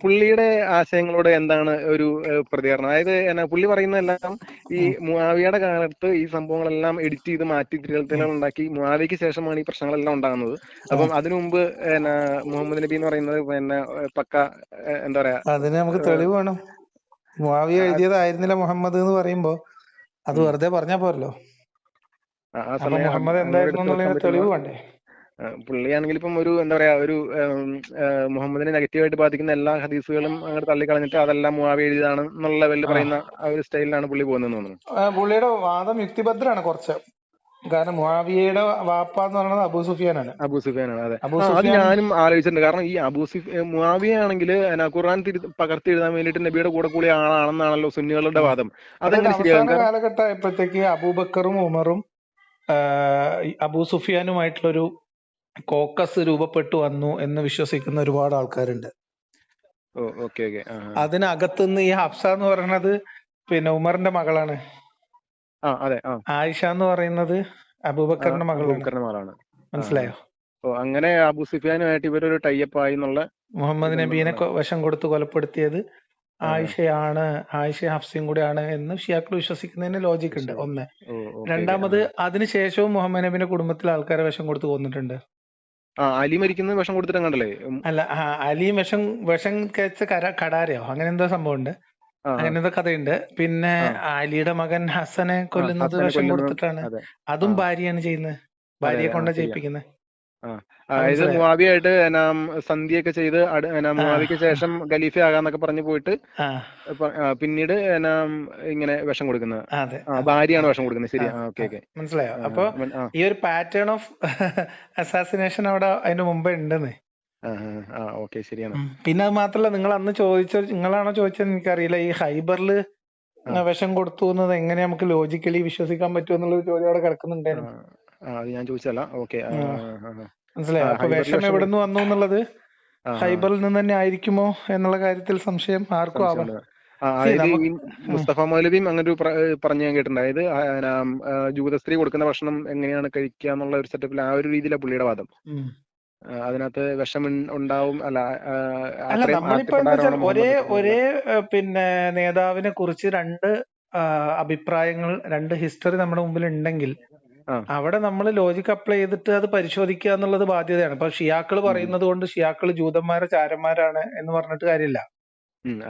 പുള്ളിയുടെ ആശയങ്ങളോട് എന്താണ് ഒരു പ്രതികരണം? അതായത് പുള്ളി പറയുന്നതെല്ലാം ഈ മുആവിയയുടെ കാലത്ത് ഈ സംഭവങ്ങളെല്ലാം എഡിറ്റ് ചെയ്ത് മാറ്റി തിരുത്തലുകൾ ഉണ്ടാക്കി മുആവിയയ്ക്ക് ശേഷമാണ് ഈ പ്രശ്നങ്ങളെല്ലാം ഉണ്ടാകുന്നത്. അപ്പം അതിനു മുമ്പ് മുഹമ്മദ് നബി എന്ന് പറയുന്നത് പക്ക എന്താ പറയാ, അതിന് നമുക്ക് തെളിവ് വേണം. മുആവിയ എഴുതിയതായിരുന്നില്ല മുഹമ്മദ് എന്ന് പറയുമ്പോ അത് വെറുതെ പറഞ്ഞാ പോരല്ലോ. മുഹമ്മദ് എന്തായിരുന്നു തെളിവ് വേണ്ടേ? പുള്ളിയാണെങ്കിൽ ഇപ്പം ഒരു എന്താ പറയാ, ഒരു മുഹമ്മദിനെ നെഗറ്റീവായിട്ട് ബാധിക്കുന്ന എല്ലാ ഹദീസുകളും അങ്ങോട്ട് തള്ളിക്കളഞ്ഞിട്ട് അതെല്ലാം മുആവിയ എഴുതിയതാണ് എന്നുള്ള ലെവലിൽ പറയുന്ന ആ ഒരു സ്റ്റൈലിലാണ് പുള്ളി പോകുന്നതെന്ന് തോന്നുന്നു. പുള്ളിയുടെ വാദം യുക്തിഭദ്രാണ് കുറച്ച്. കാരണം മുആവിയയുടെ വാപ്പ എന്ന് പറയുന്നത് അബൂ സുഫിയാനാണ്. അതെ. അത് ഞാനും ആലോചിച്ചിട്ടുണ്ട്. കാരണം ഈ മുആവിയ ആണെങ്കിൽ ഖുർആൻ പകർത്തി എഴുതാൻ വേണ്ടിയിട്ട് നബിയുടെ കൂടെ കൂടിയ ആളാണെന്നാണല്ലോ സുന്നികളുടെ വാദം. അതെങ്ങനെ ശരിയാകും? കാലഘട്ടം ആയപ്പോഴത്തേക്ക് അബൂബക്കറും ഉമറും അബൂ സുഫിയാനുമായിട്ടുള്ളൊരു കോക്കസ് രൂപപ്പെട്ടു വന്നു എന്ന് വിശ്വസിക്കുന്ന ഒരുപാട് ആൾക്കാരുണ്ട്. അതിനകത്തുനിന്ന് ഈ ഹഫ്സ എന്ന് പറയുന്നത് പിന്നെ ഉമറിന്റെ മകളാണ്. ആയിഷ എന്ന് പറയുന്നത് അബൂബക്കറിന്റെ മകളാണ്. മനസ്സിലായോ? അങ്ങനെ അബൂ സുഫിയാനുമായിട്ട് ഇവരൊരു ടൈപ്പ് ആയി എന്നുള്ള. മുഹമ്മദ് നബീനെ വിഷം കൊടുത്ത് കൊലപ്പെടുത്തിയത് ആയിഷയാണ്, ആയിഷ ഹഫ്സയും കൂടെയാണ് എന്ന് ഷിയാക്കൾ വിശ്വസിക്കുന്നതിന് ലോജിക് ഉണ്ട്. ഒന്ന്. രണ്ടാമത് അതിനുശേഷവും മുഹമ്മദ് നബിന്റെ കുടുംബത്തിലെ ആൾക്കാരെ വിഷം കൊടുത്ത് കൊന്നിട്ടുണ്ട്. അലി മരിക്കുന്നത് വിഷം കൊടുത്തിട്ടങ്ങണ്ടല്ലേ? അല്ല, അലി വിഷം കഴിച്ച കടാരയോ അങ്ങനെ എന്തോ സംഭവം ഉണ്ട്, അങ്ങനെ എന്തോ കഥയുണ്ട്. പിന്നെ അലിയുടെ മകൻ ഹസനെ കൊല്ലുന്നത് വിഷം കൊടുത്തിട്ടാണ്. അതും ഭാര്യയാണ് ചെയ്യുന്നത്, ഭാര്യയെ കൊണ്ട് ചെയ്യിപ്പിക്കുന്നത്. അതായത് മുആവിയായിട്ട് സന്ധിയൊക്കെ ചെയ്ത് മുആവിയക്ക് ശേഷം ഖലീഫ ആകാന്നൊക്കെ പറഞ്ഞു പോയിട്ട് പിന്നീട് ഇങ്ങനെ വിഷം കൊടുക്കുന്നത് ഭാര്യയാണ് വിഷം കൊടുക്കുന്നത്. ശരി, മനസ്സിലായോ? അപ്പൊ ഈ ഒരു പാറ്റേൺ ഓഫ് അസാസിനേഷൻ അവിടെ അതിന് മുമ്പേ ഉണ്ടെന്ന്. ശരിയാണ്. പിന്നെ അത് മാത്രല്ല, നിങ്ങളാണോ ചോദിച്ചത് എനിക്കറിയില്ല, ഈ ഹൈബറിൽ വിഷം കൊടുത്തു എന്നത് എങ്ങനെ നമുക്ക് ലോജിക്കലി വിശ്വസിക്കാൻ പറ്റും എന്നുള്ളൊരു ചോദ്യം അവിടെ കിടക്കുന്നുണ്ടായിരുന്നു. ഞാൻ ചോദിച്ചല്ല. മനസ്സിലായോ? അപ്പൊ വിഷം എവിടെ നിന്ന് വന്നു എന്നുള്ളത് ഹൈബറിൽ നിന്ന് തന്നെ ആയിരിക്കുമോ എന്നുള്ള കാര്യത്തിൽ സംശയം ആർക്കും ആവാം. മുസ്തഫ മൗലവിയും അങ്ങനെ പറഞ്ഞു ഞാൻ കേട്ടിട്ടുണ്ട്. അതായത് ജൂത സ്ത്രീ കൊടുക്കുന്ന ഭക്ഷണം എങ്ങനെയാണ് കഴിക്കുക എന്നുള്ള ഒരു സെറ്റപ്പിൽ ആ ഒരു രീതിയിലാണ് പുള്ളിയുടെ വാദം. അതിനകത്ത് വിഷം ഉണ്ടാവും, അല്ല അല്ല അത്രയും നമ്മളിപ്പോ എന്താ വെച്ചാൽ ആർത്തിപ്പെട്ടാരാണ് ഒരേ മുഹമ്മദ് എന്നുള്ള. ഒരേ പിന്നെ നേതാവിനെ കുറിച്ച് രണ്ട് അഭിപ്രായങ്ങൾ, രണ്ട് ഹിസ്റ്ററി നമ്മുടെ മുമ്പിൽ ഉണ്ടെങ്കിൽ ആ അവിടെ നമ്മൾ ലോജിക് അപ്ലൈ ചെയ്തിട്ട് അത് പരിശോധിക്കുക എന്നുള്ളത് ബാധ്യതയാണ്. ഇപ്പൊ ഷിയാക്കൾ പറയുന്നത് കൊണ്ട് ഷിയാക്കൾ ജൂതന്മാരെ ചാരന്മാരാണ് എന്ന് പറഞ്ഞിട്ട് കാര്യമില്ല.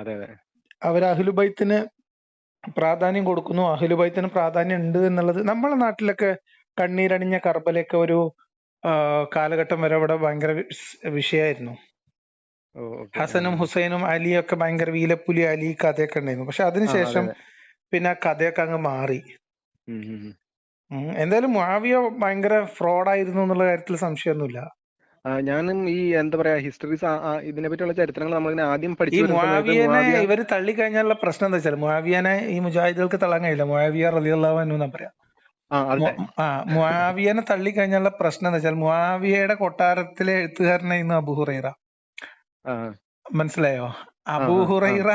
അതെ അതെ. അവർ അഹ്ലുബൈത്തിന് പ്രാധാന്യം കൊടുക്കുന്നു, അഹ്ലുബൈത്തിന് പ്രാധാന്യം ഉണ്ട് എന്നുള്ളത് നമ്മളെ നാട്ടിലൊക്കെ കണ്ണീരണിഞ്ഞ കർബലയൊക്കെ ഒരു കാലഘട്ടം വരെ ഇവിടെ ഭയങ്കര വിഷയമായിരുന്നു. ഓക്കെ. ഹസനും ഹുസൈനും അലിയും ഒക്കെ ഭയങ്കര വീലപ്പുലി അലി കഥയൊക്കെ ഉണ്ടായിരുന്നു. പക്ഷെ അതെ അതിനുശേഷം അതെ. പിന്നെ ആ കഥയൊക്കെ അങ്ങ് മാറി. ഉം, ഉം, ഉം. എന്തായാലും മുആവിയ ഭയങ്കര ഫ്രോഡായിരുന്നു എന്നുള്ള കാര്യത്തിൽ സംശയമൊന്നുമില്ല. ഞാനും ഈ എന്താ പറയാ ഹിസ്റ്ററീസ് ഇതിനെ പറ്റിയുള്ള ചരിത്രങ്ങൾ നമ്മളിങ്ങനെ ആദ്യം ഈ പഠിച്ചു വരുന്ന സമയത്ത് മുആവിയനെ മുആവിയ ഇവര് തള്ളിക്കഴിഞ്ഞാലുള്ള പ്രശ്നം എന്താ വെച്ചാൽ മുആവിയനെ ഈ മുജാഹിദുകൾക്ക് തള്ളാൻ കഴിയില്ല. മുആവിയ റളിയല്ലാഹു അൻഹു എന്നാ പറയാ. അതെ. മുആവിയനെ തള്ളിക്കഴിഞ്ഞാലുള്ള പ്രശ്നം എന്താ വെച്ചാൽ മുആവിയയുടെ കൊട്ടാരത്തിലെ എഴുത്തുകാരനായിരുന്നു അബൂ ഹുറൈറ. ആ മനസ്സിലായോ? ആ അബൂ ആ ആ. ഹുറൈറ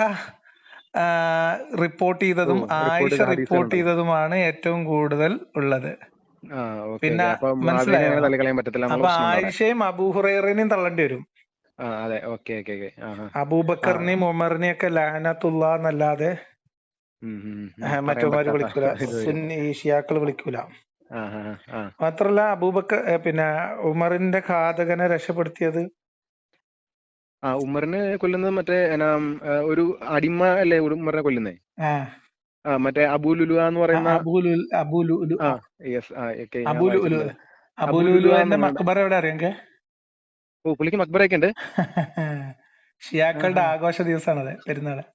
റിപ്പോർട്ട് ചെയ്തതും റിപ്പോർട്ട് ആയിഷ ചെയ്ത റിപ്പോർട്ട് ഹദീസുകളുണ്ടല്ലോ. ചെയ്തതുമാണ് ഏറ്റവും കൂടുതൽ ഉള്ളത്. ഓക്കെ പിന്നെ ഓക്കെ. അപ്പൊ മുആവിയനെ മനസ്സിലായോ? അങ്ങനെ തള്ളിക്കളയാൻ പറ്റത്തില്ല എന്നുള്ള അപ്പൊ പ്രശ്നമുണ്ട് അവിടെ. ആയിഷയും അബൂ ഹുറൈറനെയും തള്ളേണ്ടി വരും. അതെ. Okay okay okay. അബൂബക്കറിനെയും ഉമറിനെയും ഒക്കെ ലഅനത്തുല്ലാ എന്നല്ലാതെ പറയാൻ മറ്റവന്മാര് പറ്റാത്ത വിളിക്കൂല, ഇത് വരും. സുന്നി ഷിയാക്കൾ വിളിക്കൂല. ആ ആ ആ. മാത്രല്ല അബൂബക്കർ പിന്നെ ഉമറിന്റെ ഘാതകനെ രക്ഷപ്പെടുത്തിയത് ഉമറിനെ കൊല്ലുന്നത് മറ്റേ ഒരു അടിമ അല്ലേ ഉമറിനെ കൊല്ലുന്നേ? ആ മറ്റേ അബൂ ലുലുഅ എന്ന് പറയുന്ന. അബൂലുലു യെസ്. ഓക്കെ, ഞാൻ അബൂലുലു വായിച്ചിട്ടുണ്ട്. അബൂ ലുലുഅ അബൂലുലുവിന്റെ എന്നുള്ളത്. മക്ബറ എവിടെ അറിയാം? പുള്ളിക്ക് മക്ബറയൊക്കെ ഉണ്ട്. ഷിയാക്കളുടെ ആഘോഷ ദിവസമാണത്, പെരുന്നാള്.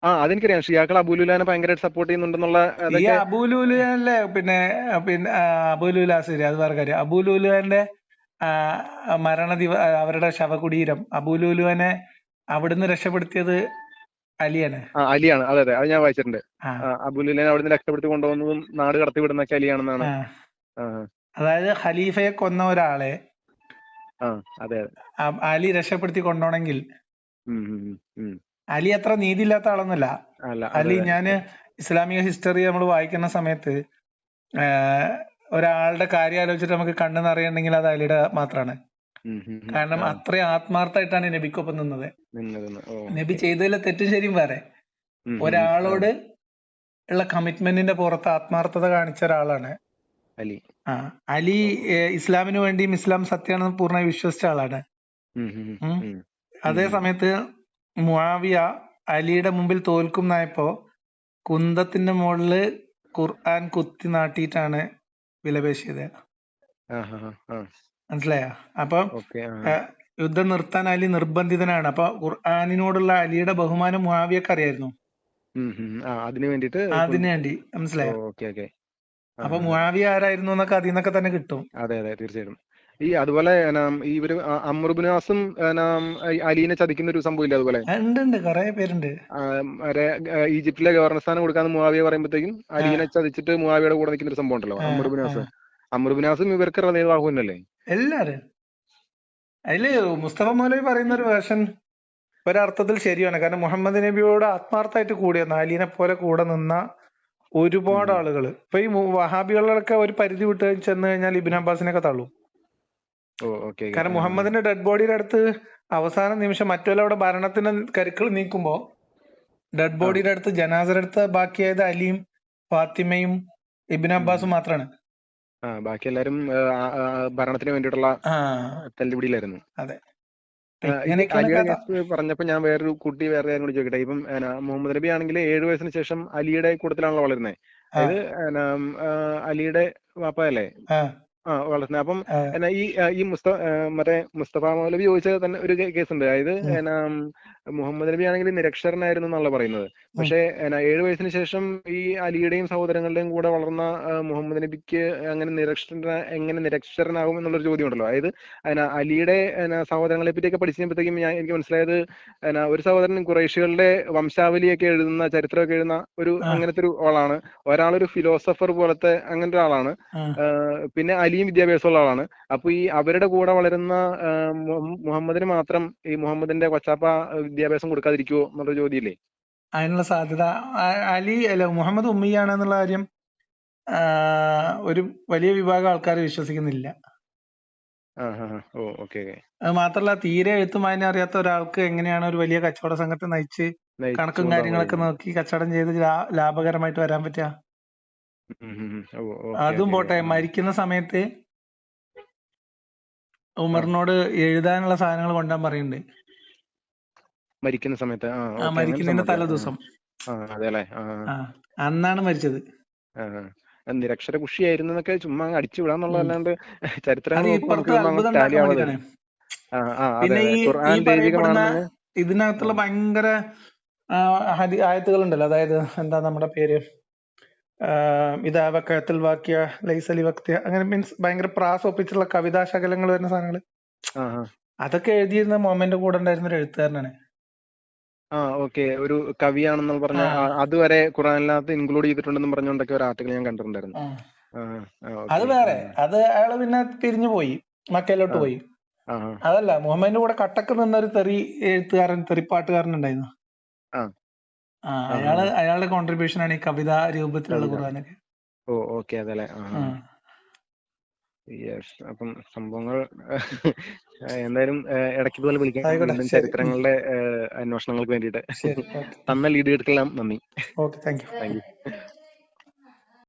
അതെനിക്കറിയാം. ഷിയാക്കൾ അബൂ ലുലുഅനെ ഭയങ്കരമായിട്ട് സപ്പോർട്ട് ചെയ്യുന്നുണ്ടെന്നുള്ള ഈ അതൊക്കെ. അബൂലുലുവിന്റെ പിന്നെ പിന്നെ അബൂലുല ശരി, അത് വേറെ കാര്യം. അബൂലുലുവിന്റെ അവരുടെ ശവകുടീരം, അബൂലുലുവിനെ അവിടുന്ന് രക്ഷപ്പെടുത്തിയത് അലിയാണ്. അലിയാണ്. അതെ അതെ, അത് ഞാൻ വായിച്ചിട്ടുണ്ട്. ആ അബൂ ലുലുഅനെ അവിടുന്ന് രക്ഷപ്പെടുത്തി കൊണ്ടുപോകുന്നതും നാട് കടത്തി വിടുന്നൊക്കെ അലിയാണെന്നാണ്. ആ അതായത് ഖലീഫയെ കൊന്ന ഒരാളെ അതെ അതെ. അലി രക്ഷപ്പെടുത്തി കൊണ്ടോണെങ്കിൽ ഉം, ഉം, ഉം. അലി അത്ര നീതിയില്ലാത്ത ആളൊന്നുമല്ല. അല്ല. അതെ അലി, അതെ. ഞാന് ഇസ്ലാമിക ഹിസ്റ്ററി നമ്മൾ വായിക്കുന്ന സമയത്ത് ഒരാളുടെ കാര്യം ആലോചിച്ചിട്ട് നമുക്ക് കണ്ണ് നിറയുണ്ടെങ്കിൽ അത് അലിയുടെ മാത്രമാണ്. കാരണം അത്രയും ആത്മാർത്ഥമായിട്ടാണ് നബിക്കൊപ്പം നിന്നത്. നബി ചെയ്തതിലെ തെറ്റും ശരിയും വേറെ. ഒരാളോട് ഉള്ള കമ്മിറ്റ്മെന്റിന്റെ പുറത്ത് ആത്മാർത്ഥത കാണിച്ച ഒരാളാണ് അലി. അലി. ഇസ്ലാമിന് വേണ്ടിയും ഇസ്ലാം സത്യമാണെന്ന് പൂർണ്ണമായി വിശ്വസിച്ച ആളാണ്. അതേ സമയത്ത് മുആവിയ അലിയുടെ മുമ്പിൽ തോൽക്കുന്നായപ്പോ കുന്തത്തിന്റെ മുകളില് ഖുർആൻ കുത്തി നാട്ടിയിട്ടാണ് വിലപേശിയത്. മനസ്സിലായോ? അപ്പൊ യുദ്ധം നിർത്താൻ അലി നിർബന്ധിതനാണ്. അപ്പൊ ഖുർആനിനോടുള്ള അലിയുടെ ബഹുമാനം മുആവിയക്ക് അറിയായിരുന്നു. അതിനു വേണ്ടിട്ട്. മനസ്സിലായോ? അപ്പൊ മുആവിയ ആരായിരുന്നു എന്നൊക്കെ അതിൽ നിന്നൊക്കെ തന്നെ കിട്ടും. അതെ അതെ, തീർച്ചയായിട്ടും. അതുപോലെ ഇവര് അംർ ഇബ്നു ആസും അലീനെ ചതിക്കുന്ന ഒരു സംഭവം ഇല്ല? അതുപോലെ ഉണ്ട്, കുറെ പേരുണ്ട്. ഈജിപ്തിലെ ഗവർണർ സ്ഥാനം കൊടുക്കാന്ന് മുആവിയ പറയുമ്പോഴത്തേക്കും അലീനെ ചതിച്ചിട്ട് മുആവിയയുടെ കൂടെ നിൽക്കുന്ന ഒരു സംഭവം ഉണ്ടല്ലോ, അംർ ഇബ്നു ആസ്. അംർ ഇബ്നു ആസും ഇവർക്ക് റളിയല്ലാഹു അൻഹു അല്ലേ? എല്ലാരും. അതില് മുസ്തഫ മൗലവി പറയുന്ന ഒരു വേർഷൻ ഒരർത്ഥത്തിൽ ശരിയാണ്. കാരണം മുഹമ്മദ് നബിയോട് ആത്മാർത്ഥമായിട്ട് കൂടിയ അലീനെ പോലെ കൂടെ നിന്ന ഒരുപാട് ആളുകൾ. ഇപ്പൊ ഈ വഹാബികളൊക്കെ ഒരു പരിധി വിട്ട് ചെന്ന് കഴിഞ്ഞാൽ ഇബ്നു അബ്ബാസിനൊക്കെ തള്ളും. കാരണം മുഹമ്മദിന്റെ ഡെഡ് ബോഡിയുടെ അടുത്ത് അവസാന നിമിഷം മറ്റുള്ളവരുടെ ഭരണത്തിന് കരുക്കൾ നീക്കുമ്പോ ഡെഡ് ബോഡിയുടെ അടുത്ത് ജനാസയുടെ അടുത്ത് ബാക്കിയായത് അലിയും ഫാത്തിമയും ഇബ്നു അബ്ബാസും മാത്രമാണ്. ബാക്കി എല്ലാരും ഭരണത്തിന് വേണ്ടിയിട്ടുള്ള തല്ലുപിടിയിലായിരുന്നു. അതെ. അലിയുടെ കേസ് പറഞ്ഞപ്പോ ഞാൻ വേറൊരു കാര്യം കൂടി ചോദിക്കട്ടെ. ഇപ്പം മുഹമ്മദ് നബി ആണെങ്കിൽ 7 വയസ്സിന് ശേഷം അലിയുടെ കൂട്ടത്തിലാണല്ലോ വളരുന്നത്. അതായത് അലിയുടെ വാപ്പയല്ലേ വളർത്തുന്നത്. അപ്പം ഈ മറ്റേ മുസ്തഫ മൗലവി ചോദിച്ച തന്നെ ഒരു കേസുണ്ട്. അതായത് മുഹമ്മദ് നബി ആണെങ്കിൽ നിരക്ഷരനായിരുന്നു എന്നുള്ള പറയുന്നത്. പക്ഷെ 7 വയസ്സിന് ശേഷം ഈ അലിയുടെയും സഹോദരങ്ങളുടെയും കൂടെ വളർന്ന മുഹമ്മദ് നബിക്ക് എങ്ങനെ നിരക്ഷരനാകും എന്നുള്ളൊരു ചോദ്യം ഉണ്ടല്ലോ. അതായത് അലിയുടെ സഹോദരങ്ങളെ പറ്റിയൊക്കെ പഠിച്ചപ്പോഴത്തേക്കും എനിക്ക് മനസ്സിലായത് ഒരു സഹോദരൻ ഖുറൈശികളുടെ വംശാവലിയൊക്കെ എഴുതുന്ന, ചരിത്രമൊക്കെ എഴുതുന്ന ഒരു അങ്ങനത്തെ ഒരു ആളാണ്. ഒരാളൊരു ഫിലോസഫർ പോലത്തെ അങ്ങനത്തെ ആളാണ്. പിന്നെ അലിയും വിദ്യാഭ്യാസമുള്ള ആളാണ്. അപ്പൊ ഈ അവരുടെ കൂടെ വളരുന്ന മുഹമ്മദിന് മാത്രം ഈ മുഹമ്മദിന്റെ കൊച്ചാപ്പ വിദ്യാഭ്യാസം കൊടുക്കാതിരിക്കുവോ എന്നുള്ള ചോദ്യമില്ലേ? അതിനുള്ള സാധ്യത മുഹമ്മദ് ഉമ്മിയാണെന്നുള്ള കാര്യം ഒരു വലിയ വിഭാഗം ആൾക്കാർ വിശ്വസിക്കുന്നില്ല. ഓ ഓക്കെ ഓക്കെ. അത് മാത്രല്ല തീരെ എഴുത്തും വായന അറിയാത്ത ഒരാൾക്ക് എങ്ങനെയാണ് ഒരു വലിയ കച്ചവട സംഘത്തെ നയിച്ച് നയിച്ചു കണക്കും കൊണ്ടുപോകാൻ കാര്യങ്ങളൊക്കെ കഴിയുന്നത്. നോക്കി കച്ചവടം ചെയ്ത് ലാഭകരമായിട്ട് വരാൻ പറ്റുക. ഓ ഓക്കെ അതും ഓക്കെ ഓക്കെ. പോട്ടെ, മരിക്കുന്ന സമയത്ത് ആ ഉമറിനോട് എഴുതാനുള്ള സാധനങ്ങൾ കൊണ്ടുവരാൻ പറയുന്നുണ്ട്. മരിക്കുന്ന സമയത്ത് ഓക്കെ, അങ്ങനെ മരിക്കുന്നതിന്റെ സംഭവിക്കാം. തലേ ദിവസം. അതെ അല്ലേ. അന്നാണ് മരിച്ചത്. നിരക്ഷരകുഷിയായിരുന്നു എന്നൊക്കെ ചുമ്മാ അങ്ങ് അടിച്ചു ഉം. വിടാന്നുള്ളതല്ലാണ്ട് ചരിത്രങ്ങൾ അത് നോക്കുമ്പോൾ ഇപ്പുറത്ത് നമുക്കിതൊന്നും അത്ഭുതം അങ്ങോട്ട് ടാലി ഉണ്ടാക്കാൻ ആവാതെ വേണ്ടിട്ടാണ്. വരും. അതെ പിന്നെ അതെ, ഈ ഖുർആൻ പറയപ്പെടുന്ന ദൈവികമാണെന്ന്. ഇതിനകത്തുള്ള ഭയങ്കര ആയത്തുകൾ ഉണ്ടല്ലോ, അതായത് എന്താ നമ്മുടെ പേര്, ഇതാ വക്കത്തിൽ വാക്യ ലൈസലി വക്തിയ, അങ്ങനെ മീൻസ് ഭയങ്കര പ്രാസ് ഒപ്പിച്ചുള്ള കവിതാ ശകലങ്ങൾ വരുന്ന സാധനങ്ങൾ, അതൊക്കെ എഴുതിയിരുന്ന മൊഹമ്മദിന്റെ കൂടെ ഉണ്ടായിരുന്ന ഒരു എഴുത്തുകാരനാണ്. ഓക്കെ, ഒരു കവിയാണെന്ന് പറഞ്ഞ അതുവരെ ഖുർആനിനകത്ത് ഇൻക്ലൂഡ് ചെയ്തിട്ടുണ്ടെന്ന് പറഞ്ഞുകൊണ്ടൊക്കെ ഒരു ആർട്ടിക്കിൾ ഞാൻ കണ്ടിട്ടുണ്ടായിരുന്നു. അത് ഓക്കെ. വേറെ, അത് അയാള് പിന്നെ പിരിഞ്ഞു പോയി, മക്കയിലോട്ട് പോയി. അതല്ല, മുഹമ്മദിന്റെ കൂടെ കട്ടക്ക് നിന്നൊരു തെറിപ്പാട്ടുകാരൻ ഉണ്ടായിരുന്നു. അയാളുടെ കോൺട്രിബ്യൂഷൻ ആണ് ഈ കവിതാ രൂപത്തിലുള്ള ഖുർആനൊക്കെ. ഓക്കെ, അതല്ലേ. യെസ്. അപ്പം സംഭവങ്ങൾ എന്തായാലും ഇടയ്ക്ക് പോലെ വിളിക്കാം, വീണ്ടും ചരിത്രങ്ങളുടെ അന്വേഷണങ്ങൾക്ക് വേണ്ടിയിട്ട്. തന്ന ലീഡുകൾക്കെല്ലാം നന്ദി. Okay, thank you.